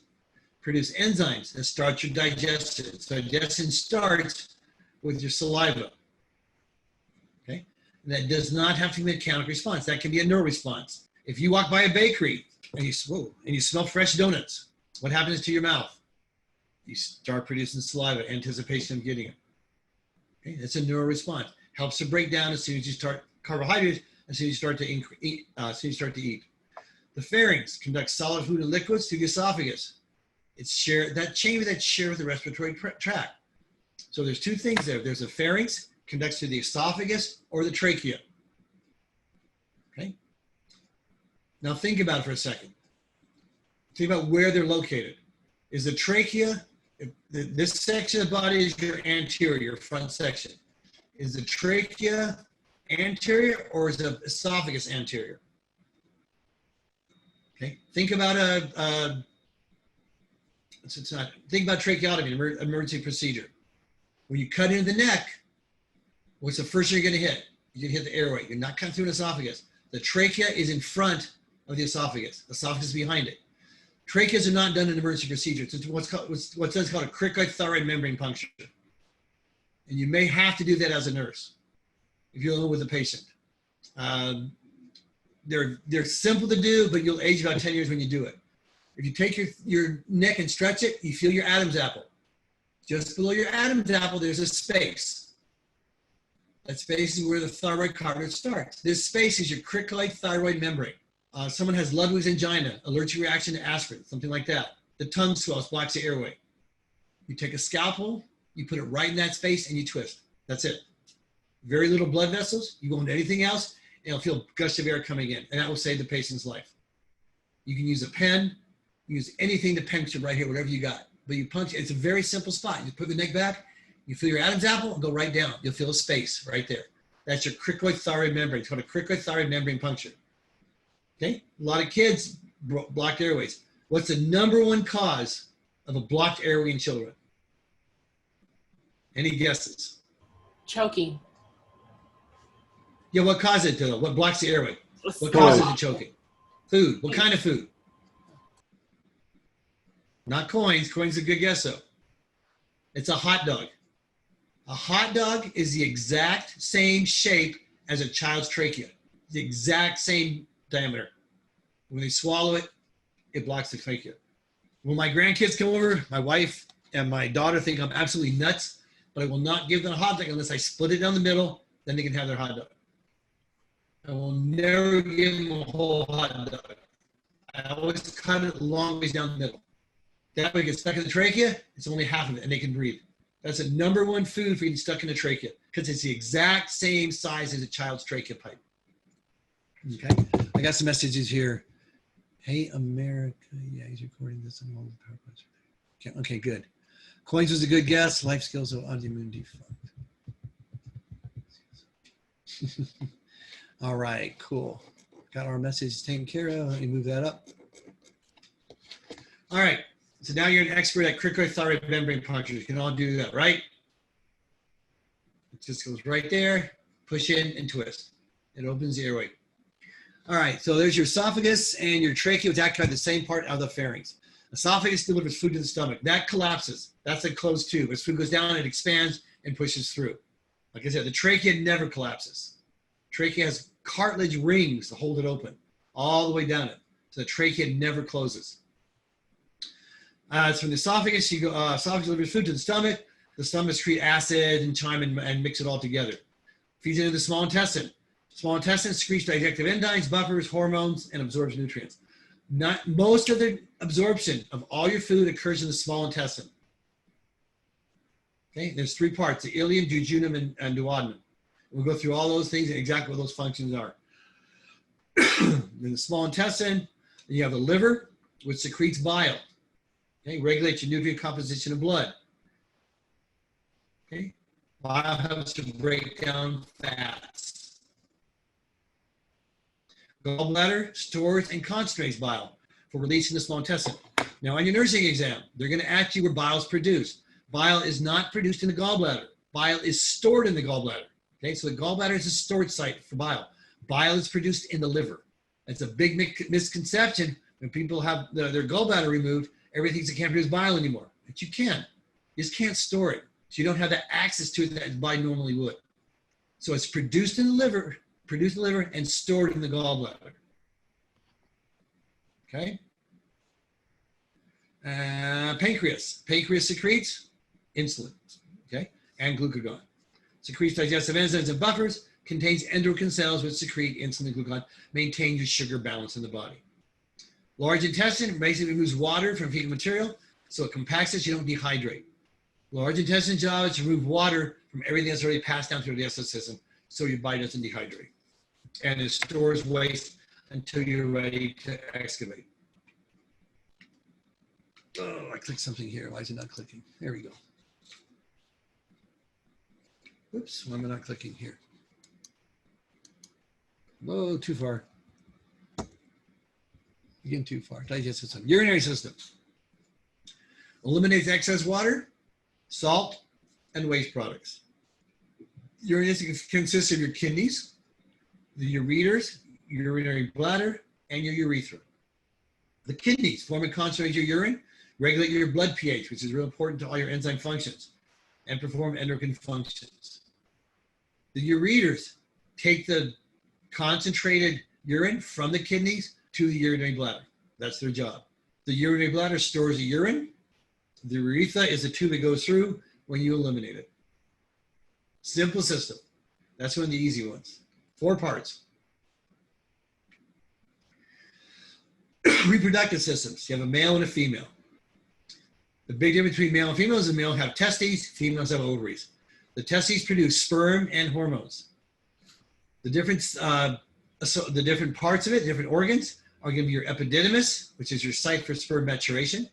produce enzymes that start your digestion. So digestion starts with your saliva. Okay? And that does not have to be a mechanical response. That can be a neural response. If you walk by a bakery and you smell fresh donuts, what happens to your mouth? You start producing saliva, anticipation of getting it. Okay? That's a neural response. Helps to break down as soon as you start carbohydrates, as soon as you start to eat. The pharynx conducts solid food and liquids through the esophagus. It's that chamber that's shared with the respiratory tract. So there's two things there. There's a pharynx, conducts to the esophagus or the trachea. Okay. Now think about it for a second. Think about where they're located. Is the trachea, this section of the body is your anterior, front section. Is the trachea anterior or is the esophagus anterior? Okay, think about think about tracheotomy, emergency procedure. When you cut into the neck, what's the first thing you're gonna hit? You're gonna hit the airway. You're not cutting through an esophagus. The trachea is in front of the esophagus. The esophagus is behind it. Tracheas are not done in emergency procedures. It's what's called a cricoid thyroid membrane puncture. And you may have to do that as a nurse if you're alone with a patient. They're simple to do, but you'll age about 10 years when you do it. If you take your neck and stretch it, you feel your Adam's apple. Just below your Adam's apple, there's a space. That space is where the thyroid cartilage starts. This space is your cricoid thyroid membrane. Someone has Ludwig's angina, allergic reaction to aspirin, something like that. The tongue swells, blocks the airway. You take a scalpel, you put it right in that space and you twist. That's it. Very little blood vessels. You go into anything else and you'll feel a gush of air coming in and that will save the patient's life. You can use a pen, use anything to puncture right here, whatever you got. But you punch, it's a very simple spot. You put the neck back, you feel your Adam's apple and go right down. You'll feel a space right there. That's your cricoid thyroid membrane. It's called a cricoid thyroid membrane puncture. Okay, a lot of kids blocked airways. What's the number one cause of a blocked airway in children? Any guesses? Choking. Yeah, what causes it though? What blocks the airway? What causes the choking? Food. What kind of food? Not coins. Coins are a good guess though. It's a hot dog. A hot dog is the exact same shape as a child's trachea. The exact same diameter. When they swallow it, it blocks the trachea. When my grandkids come over, my wife and my daughter think I'm absolutely nuts, but I will not give them a hot dog unless I split it down the middle, then they can have their hot dog. I will never give them a whole hot dog. I always cut it long ways down the middle. That way it gets stuck in the trachea, it's only half of it, and they can breathe. That's the number one food for getting stuck in the trachea, because it's the exact same size as a child's trachea pipe. Okay, I got some messages here. Hey, America. Yeah, he's recording this on mobile PowerPoint. Okay, good. Coins was a good guess. Life skills of autoimmune defunct. All right, cool. Got our message taken care of. Let me move that up. All right, so now you're an expert at cricothyroid membrane punctures. You can all do that, right? It just goes right there, push in and twist. It opens the airway. All right, so there's your esophagus and your trachea, which occupy the same part of the pharynx. Esophagus delivers food to the stomach. That collapses. That's a closed tube. As food goes down, it expands and pushes through. Like I said, the trachea never collapses. Trachea has cartilage rings to hold it open all the way down it. So the trachea never closes. So from the esophagus, you go, esophagus delivers food to the stomach. The stomach secretes acid and chyme and mix it all together. Feeds into the small intestine. Small intestine secretes digestive enzymes, buffers, hormones, and absorbs nutrients. Most of the absorption of all your food occurs in the small intestine. Okay, there's three parts: the ileum, jejunum, and duodenum. We'll go through all those things and exactly what those functions are. In the small intestine, you have the liver, which secretes bile. Okay, regulates your nutrient composition of blood. Okay, bile helps to break down fats. Gallbladder stores and concentrates bile for release in the small intestine. Now, on your nursing exam, they're going to ask you where bile is produced. Bile is not produced in the gallbladder. Bile is stored in the gallbladder. Okay, so the gallbladder is a storage site for bile. Bile is produced in the liver. That's a big misconception. When people have their gallbladder removed, everything thinks they can't produce bile anymore. But you can. You just can't store it. So you don't have the access to it that bile normally would. So it's produced in the liver, and stored in the gallbladder. Okay. Pancreas. Pancreas secretes insulin, okay, and glucagon. Secretes digestive enzymes and buffers. Contains endocrine cells which secrete insulin and glucagon. Maintain your sugar balance in the body. Large intestine basically removes water from fecal material, so it compacts it so you don't dehydrate. Large intestine's job is to remove water from everything that's already passed down through the digestive system so your body doesn't dehydrate. And it stores waste until you're ready to excavate. Oh, I clicked something here. Why is it not clicking? There we go. Oops, why am I not clicking here? Whoa, too far. Again, too far. Digestive system. Urinary system. Eliminates excess water, salt, and waste products. Urinary system consists of your kidneys, the ureters, urinary bladder, and your urethra. The kidneys form and concentrate your urine, regulate your blood pH, which is real important to all your enzyme functions, and perform endocrine functions. The ureters take the concentrated urine from the kidneys to the urinary bladder. That's their job. The urinary bladder stores the urine. The urethra is the tube it goes through when you eliminate it. Simple system. That's one of the easy ones. 4 parts. Reproductive systems. You have a male and a female. The big difference between male and female is the male have testes, females have ovaries. The testes produce sperm and hormones. The difference, the different parts of it, different organs, are going to be your epididymis, which is your site for sperm maturation,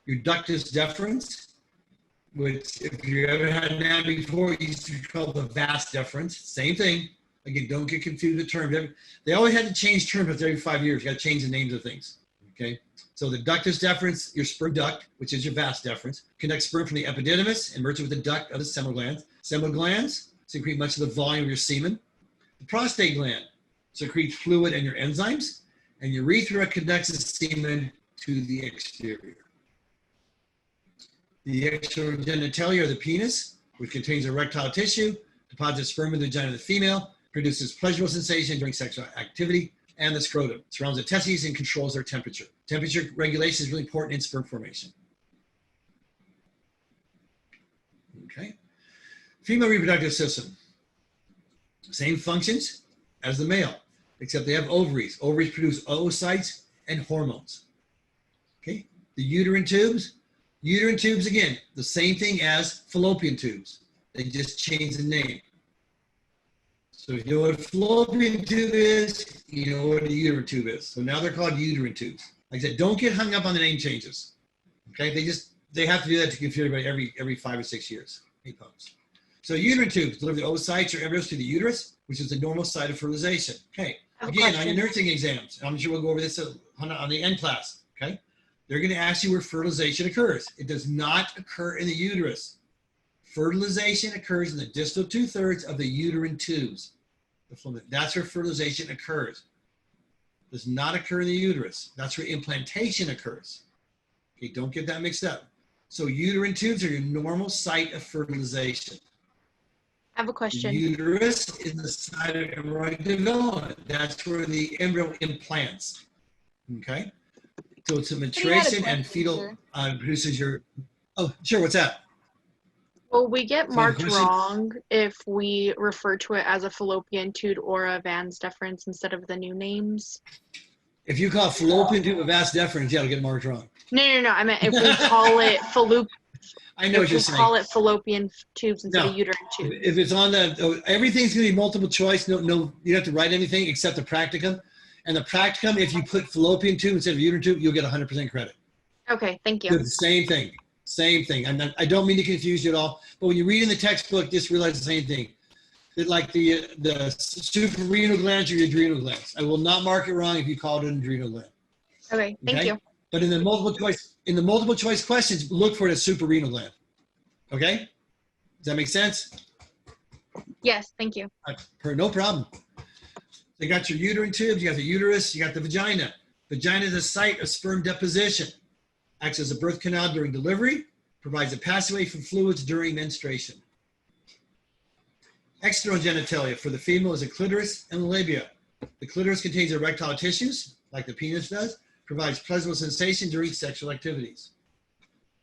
your ductus deferens, which if you ever had an anatomy before, it used to be called the vas deferens. Same thing. Again, don't get confused with terms. They always had to change terms every 5 years. You got to change the names of things. Okay. So the ductus deferens, your sperm duct, which is your vas deferens, conducts sperm from the epididymis and merges with the duct of the seminal glands. Seminal glands secrete much of the volume of your semen. The prostate gland secretes fluid and your enzymes, and urethra conducts the semen to the exterior. The external genitalia, or the penis, which contains erectile tissue, deposits sperm in the vagina of the female, produces pleasurable sensation during sexual activity, and the scrotum surrounds the testes and controls their temperature. Temperature regulation is really important in sperm formation. Okay. Female reproductive system. Same functions as the male, except they have ovaries. Ovaries produce oocytes and hormones. Okay. The uterine tubes Uterine tubes, again, the same thing as fallopian tubes. They just changed the name. So if you know what a fallopian tube is, you know what a uterine tube is. So now they're called uterine tubes. Like I said, don't get hung up on the name changes. Okay, they have to do that to confuse everybody every 5 or 6 years. So uterine tubes deliver the oocytes or embryos to the uterus, which is the normal site of fertilization. Okay, again, on your nursing exams, I'm sure we'll go over this on the end class. Okay, they're going to ask you where fertilization occurs. It does not occur in the uterus. Fertilization occurs in the distal 2/3 of the uterine tubes. That's where fertilization occurs. It does not occur in the uterus. That's where implantation occurs. Okay, don't get that mixed up. So uterine tubes are your normal site of fertilization. I have a question. The uterus is the site of embryonic development. That's where the embryo implants. Okay? So it's a maturation and fetal produces your, oh, sure, what's that? Will we get So the marked question- wrong if we refer to it as a fallopian tube or a Van's deferens instead of the new names? If you call it fallopian tube a vas deferens, yeah, it'll get marked wrong. No. I meant if we call it I know what if you're we saying. call it fallopian tubes instead No. of uterine tubes. If it's on the, everything's going to be multiple choice. No, you don't have to write anything except the practicum. And the practicum, if you put fallopian tube instead of uterine tube, you'll get 100% credit. Okay, thank you. They're the same thing. Same thing. I don't mean to confuse you at all, but when you read in the textbook, just realize the same thing. That like the suprarenal glands or your adrenal glands. I will not mark it wrong if you call it an adrenal gland. Okay, thank Okay? you. But in the multiple choice questions, look for the suprarenal gland. Okay? Does that make sense? Yes, thank you. No problem. They got your uterine tubes, you got the uterus, you got the vagina. Vagina is a site of sperm deposition. Acts as a birth canal during delivery, provides a passageway for fluids during menstruation. External genitalia for the female is the clitoris and the labia. The clitoris contains erectile tissues, like the penis does, provides pleasurable sensation during sexual activities.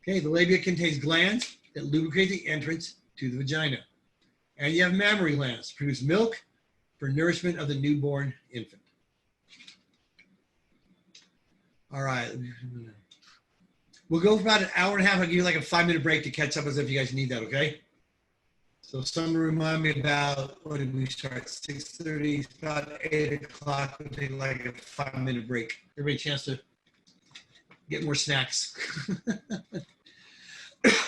Okay, the labia contains glands that lubricate the entrance to the vagina. And you have mammary glands, produce milk for nourishment of the newborn infant. All right. We'll go for about an hour and a half. I'll give you like a 5-minute break to catch up as if you guys need that, okay? So someone remind me about, what did we start, 6:30, about 8 o'clock, we'll take like a 5-minute break. Everybody a chance to get more snacks.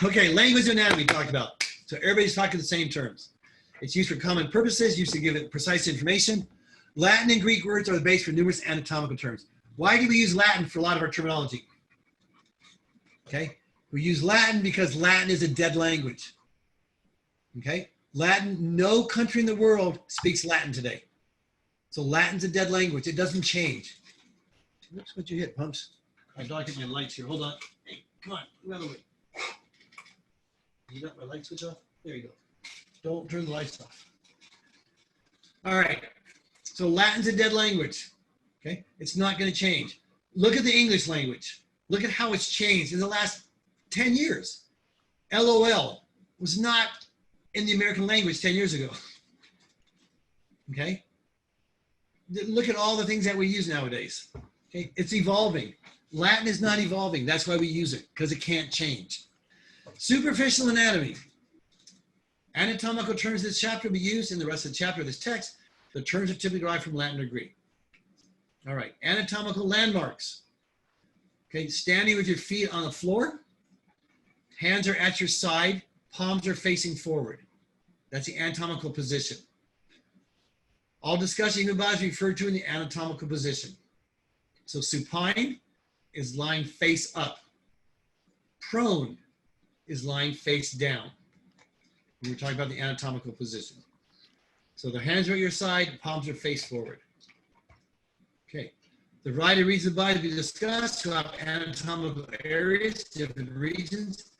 Okay, language and anatomy talked about. So everybody's talking the same terms. It's used for common purposes, used to give it precise information. Latin and Greek words are the base for numerous anatomical terms. Why do we use Latin for a lot of our terminology? Okay, we use Latin because Latin is a dead language. Okay, Latin, no country in the world speaks Latin today. So Latin's a dead language. It doesn't change. Oops, what'd you hit, Pumps? My dog hit my lights here. Hold on. Hey, come on, move out of the way. You got my light switch off? There you go. Don't turn the lights off. All right. So Latin's a dead language. Okay, it's not going to change. Look at the English language. Look at how it's changed in the last 10 years. LOL was not in the American language 10 years ago. Okay? Look at all the things that we use nowadays. Okay? It's evolving. Latin is not evolving. That's why we use it, because it can't change. Superficial anatomy. Anatomical terms in this chapter will be used in the rest of the chapter of this text. The terms are typically derived from Latin or Greek. All right, anatomical landmarks. Okay, standing with your feet on the floor, hands are at your side, palms are facing forward. That's the anatomical position. All discussion of human bodies referred to in the anatomical position. So supine is lying face up. Prone is lying face down. We're talking about the anatomical position. So the hands are at your side, palms are face forward. Okay. The variety of regions of the body to be discussed throughout anatomical areas, different regions.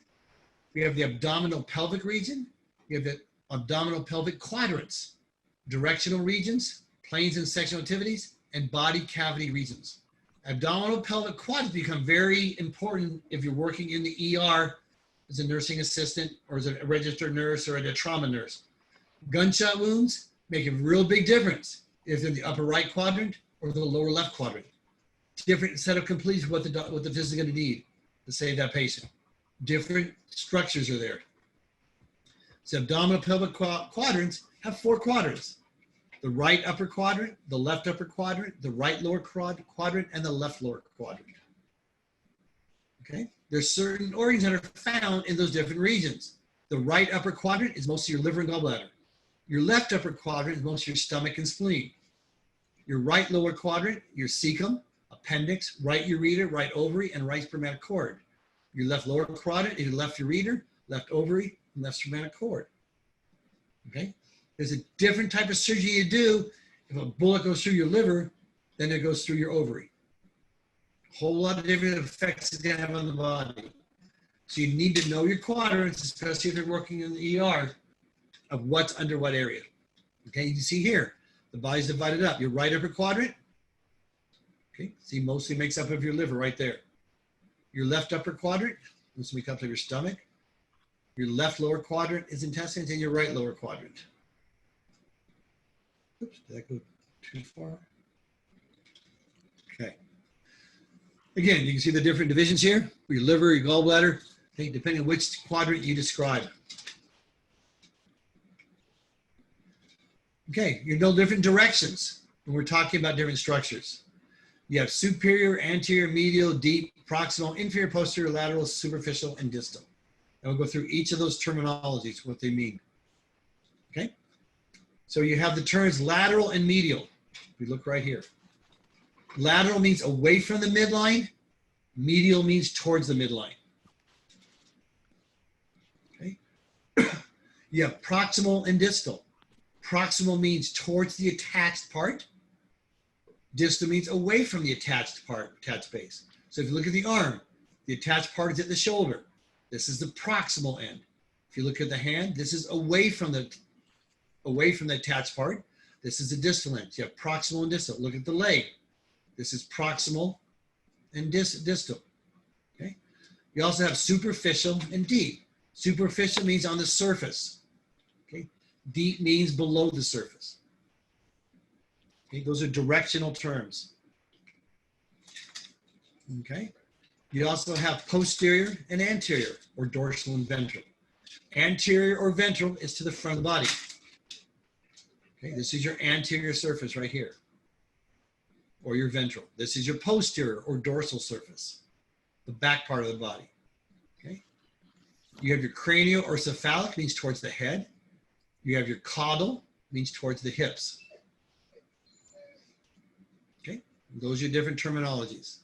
We have the abdominal pelvic region. We have the abdominal pelvic quadrants, directional regions, planes and sectional activities, and body cavity regions. Abdominal pelvic quadrants become very important if you're working in the ER as a nursing assistant or as a registered nurse or a trauma nurse. Gunshot wounds make a real big difference if they're in the upper right quadrant or the lower left quadrant. Different set of completions what the physician is going to need to save that patient. different structures are there. So abdominal pelvic quadrants have 4 quadrants. The right upper quadrant, the left upper quadrant, the right lower quadrant, and the left lower quadrant. Okay? There's certain organs that are found in those different regions. The right upper quadrant is most of your liver and gallbladder. Your left upper quadrant is most of your stomach and spleen. Your right lower quadrant, your cecum, appendix, right ureter, right ovary, and right spermatic cord. Your left lower quadrant is your left ureter, left ovary, and left spermatic cord. Okay? There's a different type of surgery you do if a bullet goes through your liver than it goes through your ovary. A whole lot of different effects it's going to have on the body. So you need to know your quadrants, especially if you're working in the ER, of what's under what area. Okay, you can see here, the body's divided up. Your right upper quadrant, okay, see, mostly makes up of your liver right there. Your left upper quadrant, mostly makes up of your stomach. Your left lower quadrant is intestines, and your right lower quadrant. Oops, did that go too far? Okay. Again, you can see the different divisions here. Your liver, your gallbladder, okay, depending on which quadrant you describe. Okay, you know different directions when we're talking about different structures. You have superior, anterior, medial, deep, proximal, inferior, posterior, lateral, superficial, and distal. And we'll go through each of those terminologies, what they mean. Okay? So you have the terms lateral and medial. We look right here. Lateral means away from the midline. Medial means towards the midline. Okay? You have proximal and distal. Proximal means towards the attached part. Distal means away from the attached part, attached space. So if you look at the arm, the attached part is at the shoulder. This is the proximal end. If you look at the hand, this is away from the attached part. This is the distal end. So you have proximal and distal. Look at the leg. This is proximal and distal. Okay. You also have superficial and deep. Superficial means on the surface. Okay. Deep means below the surface. Okay. Those are directional terms. Okay. You also have posterior and anterior, or dorsal and ventral. Anterior or ventral is to the front of the body. Okay, this is your anterior surface right here, or your ventral. This is your posterior or dorsal surface, the back part of the body. Okay, you have your cranial or cephalic, means towards the head. You have your caudal, means towards the hips. Okay, those are your different terminologies.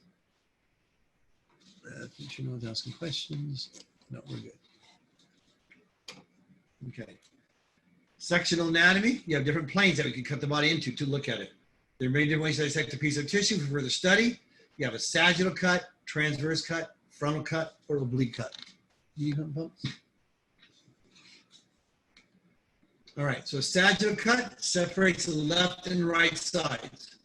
Teacher knows asking questions. No, we're good. Okay. Sectional anatomy, you have different planes that we can cut the body into to look at it. There are many different ways to dissect a piece of tissue for further study. You have a sagittal cut, transverse cut, frontal cut, or oblique cut. All right, so a sagittal cut separates the left and right sides.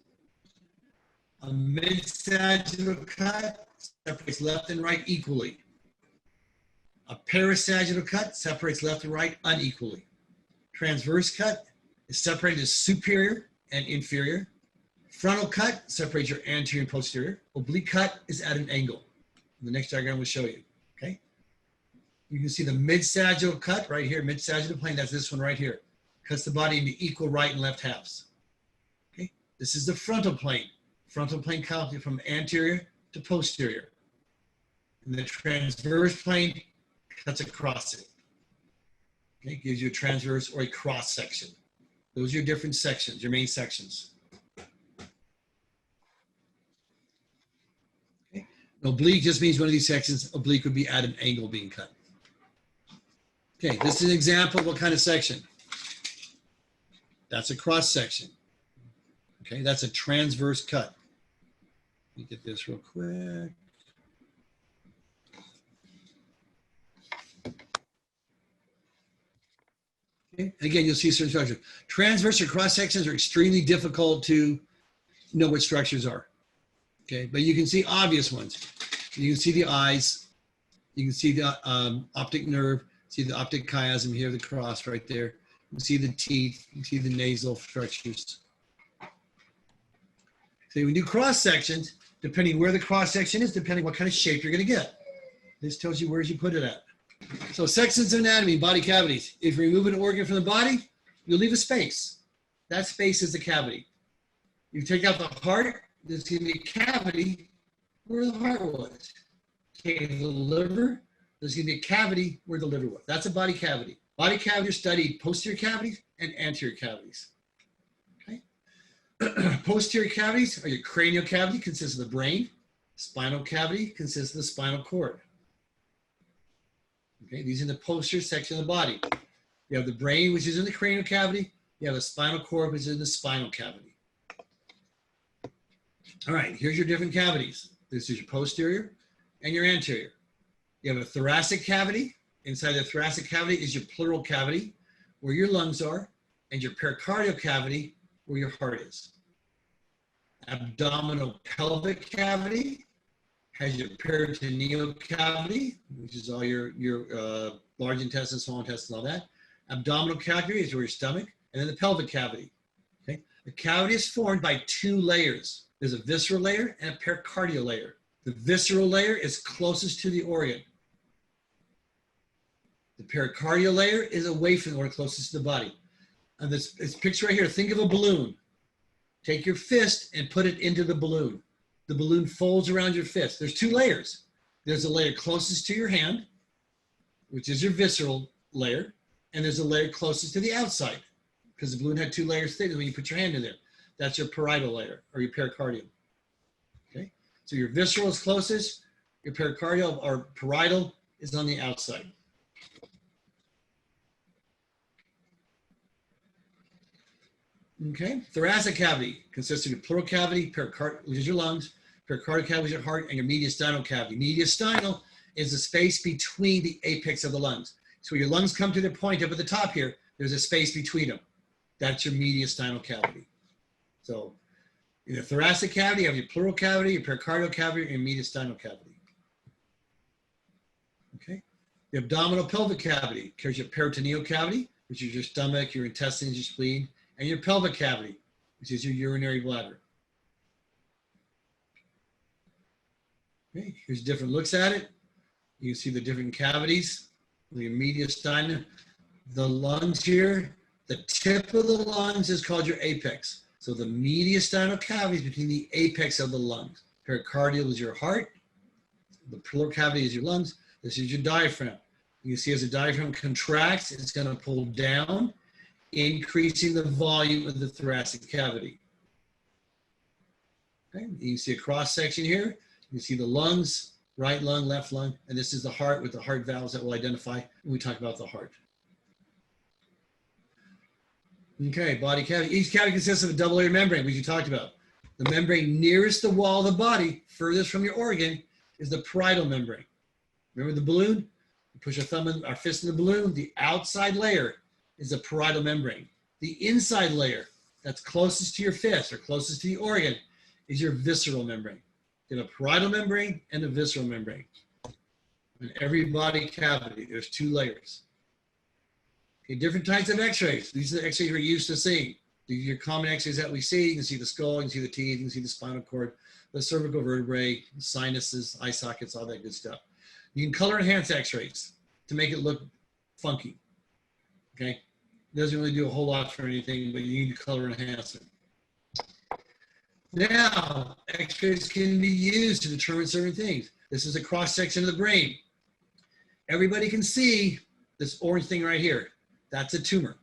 A mid-sagittal cut separates left and right equally. A parasagittal cut separates left and right unequally. Transverse cut is separated as superior and inferior. Frontal cut separates your anterior and posterior. Oblique cut is at an angle. The next diagram will show you, okay? You can see the mid-sagittal cut right here, mid-sagittal plane, that's this one right here. Cuts the body into equal right and left halves, okay? This is the frontal plane. Frontal plane counts from anterior to posterior. And the transverse plane cuts across it. Okay, gives you a transverse or a cross section. Those are your different sections, your main sections. Okay. Oblique just means one of these sections, oblique would be at an angle being cut. Okay, this is an example of what kind of section. That's a cross section. Okay, that's a transverse cut. Let me get this real quick. Okay. And again, you'll see certain structures. Transverse or cross sections are extremely difficult to know what structures are. Okay, but you can see obvious ones. You can see the eyes. You can see the optic nerve. See the optic chiasm here, the cross right there. You can see the teeth. You can see the nasal structures. So when you do cross sections, depending where the cross section is, depending what kind of shape you're going to get. This tells you where you put it at. So sections of anatomy, body cavities. If you remove an organ from the body, you'll leave a space. That space is the cavity. You take out the heart, there's going to be a cavity where the heart was. Take the liver, there's going to be a cavity where the liver was. That's a body cavity. Body cavities study posterior cavities and anterior cavities. Okay. Posterior cavities are your cranial cavity, consists of the brain. Spinal cavity consists of the spinal cord. Okay, these are the posterior section of the body. You have the brain, which is in the cranial cavity. You have the spinal cord, which is in the spinal cavity. All right, here's your different cavities. This is your posterior and your anterior. You have a thoracic cavity. Inside the thoracic cavity is your pleural cavity, where your lungs are, and your pericardial cavity, where your heart is. Abdominal pelvic cavity has your peritoneal cavity, which is all your large intestine, small intestine, all that. Abdominal cavity is where your stomach, and then the pelvic cavity. Okay, the cavity is formed by two layers. There's a visceral layer and a pericardial layer. The visceral layer is closest to the organ. The pericardial layer is away from the organ, closest to the body. And this picture right here, think of a balloon. Take your fist and put it into the balloon. The balloon folds around your fist. There's two layers. There's a layer closest to your hand, which is your visceral layer, and there's a layer closest to the outside, because the balloon had two layers thicker when you put your hand in there. That's your parietal layer, or your pericardium. Okay, so your visceral is closest, your pericardial or parietal is on the outside. Okay, thoracic cavity consists of your pleural cavity, which is your lungs, pericardial cavity is your heart, and your mediastinal cavity. Mediastinal is the space between the apex of the lungs. So your lungs come to their point up at the top here, there's a space between them. That's your mediastinal cavity. So in the thoracic cavity, you have your pleural cavity, your pericardial cavity, and your mediastinal cavity. Okay, the abdominal pelvic cavity carries your peritoneal cavity, which is your stomach, your intestines, your spleen, and your pelvic cavity, which is your urinary bladder. Okay, here's different looks at it. You can see the different cavities. The mediastinum, the lungs here, the tip of the lungs is called your apex. So the mediastinal cavity is between the apex of the lungs. Pericardial is your heart. The pleural cavity is your lungs. This is your diaphragm. You can see as the diaphragm contracts, it's going to pull down, increasing the volume of the thoracic cavity. Okay, you can see a cross section here. You can see the lungs, right lung, left lung, and this is the heart with the heart valves that we'll identify when we talk about the heart. Okay, body cavity. Each cavity consists of a double layer membrane, which you talked about. The membrane nearest the wall of the body, furthest from your organ, is the parietal membrane. Remember the balloon? We push our fist in the balloon. The outside layer is the parietal membrane. The inside layer that's closest to your fist or closest to the organ is your visceral membrane. You have a parietal membrane and a visceral membrane. In every body cavity, there's two layers. Okay, different types of x-rays. These are the x-rays we're used to seeing. These are your common x-rays that we see. You can see the skull, you can see the teeth, you can see the spinal cord, the cervical vertebrae, sinuses, eye sockets, all that good stuff. You can color enhance x-rays to make it look funky. Okay, it doesn't really do a whole lot for anything, but you need to color enhance it. Now, x-rays can be used to determine certain things. This is a cross-section of the brain. Everybody can see this orange thing right here. That's a tumor,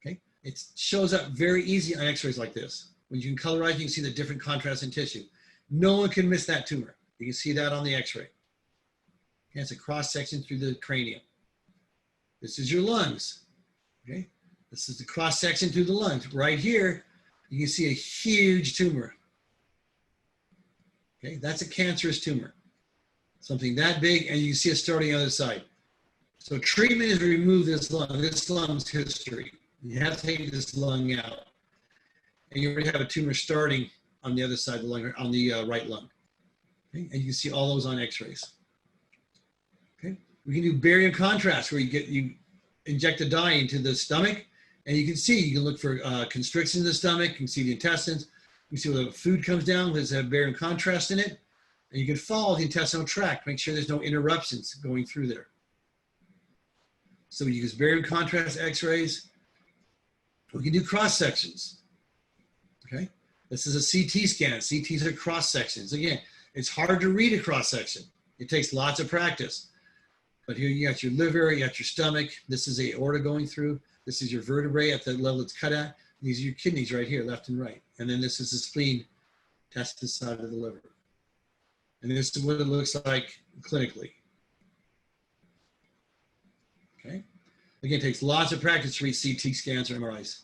okay? It shows up very easy on x-rays like this. When you can colorize, you can see the different contrast in tissue. No one can miss that tumor. You can see that on the x-ray. Okay, it's a cross-section through the cranium. This is your lungs, okay? This is the cross-section through the lungs. Right here, you can see a huge tumor. Okay, that's a cancerous tumor. Something that big, and you can see it starting on the other side. So treatment is to remove this lung. This lung's history. You have to take this lung out. And you already have a tumor starting on the other side of the lung, on the right lung. Okay, and you can see all those on x-rays. Okay, we can do barium contrast, where you inject a dye into the stomach, and you can look for constrictions in the stomach, you can see the intestines. You see where the food comes down, there's a barium contrast in it, And you can follow the intestinal tract, make sure there's no interruptions going through there. So we use barium contrast x-rays. We can do cross sections. Okay, this is a CT scan. CTs are cross sections. Again, it's hard to read a cross section. It takes lots of practice. But here you got your liver, you got your stomach. This is aorta going through. This is your vertebrae at the level it's cut at. These are your kidneys right here, left and right. And then this is the spleen, that's the side of the liver. And this is what it looks like clinically. Okay. Again, it takes lots of practice to read CT scans or MRIs.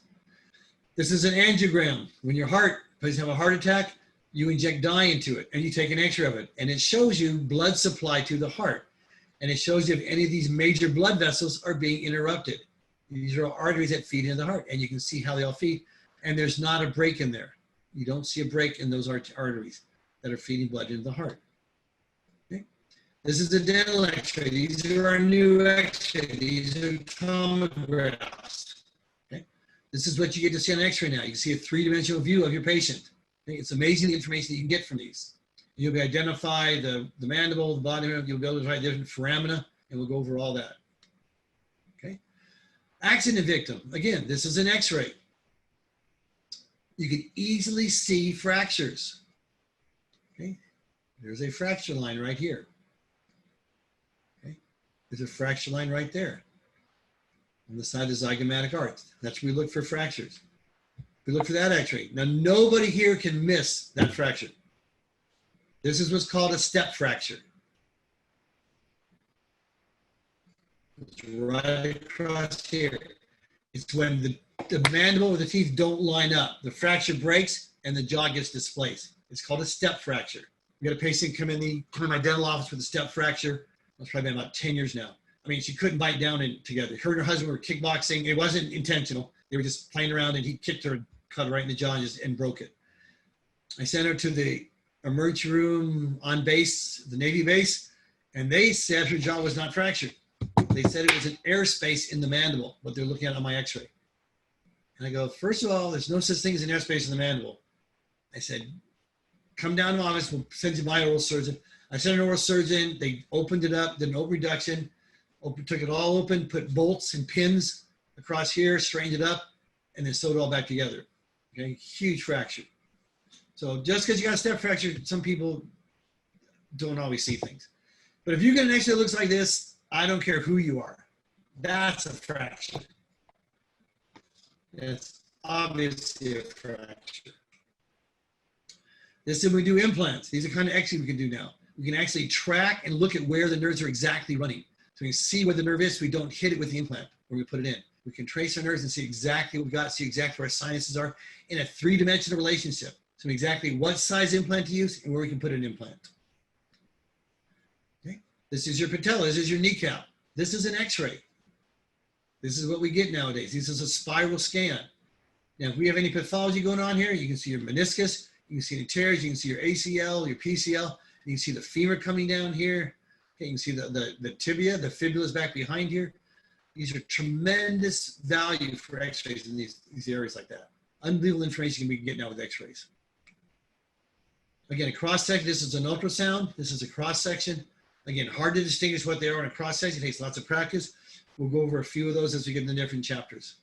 This is an angiogram. When your heart, patients have a heart attack, you inject dye into it and you take an X-ray of it. And it shows you blood supply to the heart. And it shows you if any of these major blood vessels are being interrupted. These are arteries that feed into the heart, and you can see how they all feed. And there's not a break in there. You don't see a break in those arteries that are feeding blood into the heart. Okay. This is a dental X-ray. These are our new X-ray. These are tomographs. Okay. This is what you get to see on X-ray now. You can see a three-dimensional view of your patient. Okay. It's amazing the information that you can get from these. You'll be identify the mandible, the body, you'll be able to identify different foramina, and we'll go over all that. Okay. Accident victim. Again, this is an X-ray. You can easily see fractures. Okay. There's a fracture line right here. Okay. There's a fracture line right there on the side of the zygomatic arch. That's where we look for fractures. We look for that X-ray. Now, nobody here can miss that fracture. This is what's called a step fracture. It's right across here. It's when the mandible or the teeth don't line up. The fracture breaks and the jaw gets displaced. It's called a step fracture. We got a patient come in my dental office with a step fracture. That's probably been about 10 years now. I mean, she couldn't bite down together. Her and her husband were kickboxing. It wasn't intentional. They were just playing around, and he kicked her, cut her right in the jaw and broke it. I sent her to the emergency room on base, the Navy base, and they said her jaw was not fractured. They said it was an airspace in the mandible, what they're looking at on my X-ray. And I go, first of all, there's no such thing as an airspace in the mandible. I said, come down to my office, we'll send you my oral surgeon. I sent an oral surgeon, they opened it up, did an open reduction, took it all open, put bolts and pins across here, strained it up, and then sewed it all back together. Okay, huge fracture. So just because you got a step fracture, some people don't always see things. But if you get an X-ray that looks like this, I don't care who you are. That's a fracture. It's obviously a fracture. This is when we do implants. These are kind of X-rays we can do now. We can actually track and look at where the nerves are exactly running. So we can see where the nerve is so we don't hit it with the implant when we put it in. We can trace our nerves and see exactly what we got, see exactly where our sinuses are in a three-dimensional relationship. So exactly what size implant to use and where we can put an implant. Okay. This is your patella. This is your kneecap. This is an X-ray. This is what we get nowadays. This is a spiral scan. Now, if we have any pathology going on here, you can see your meniscus, you can see the tears, you can see your ACL, your PCL, you can see the femur coming down here. Okay, you can see the tibia, the fibula is back behind here. These are tremendous value for X-rays in these areas like that. Unbelievable information we can get now with X-rays. Again, a cross-section, this is an ultrasound. This is a cross-section. Again, hard to distinguish what they are in a cross-section. It takes lots of practice. We'll go over a few of those as we get into different chapters.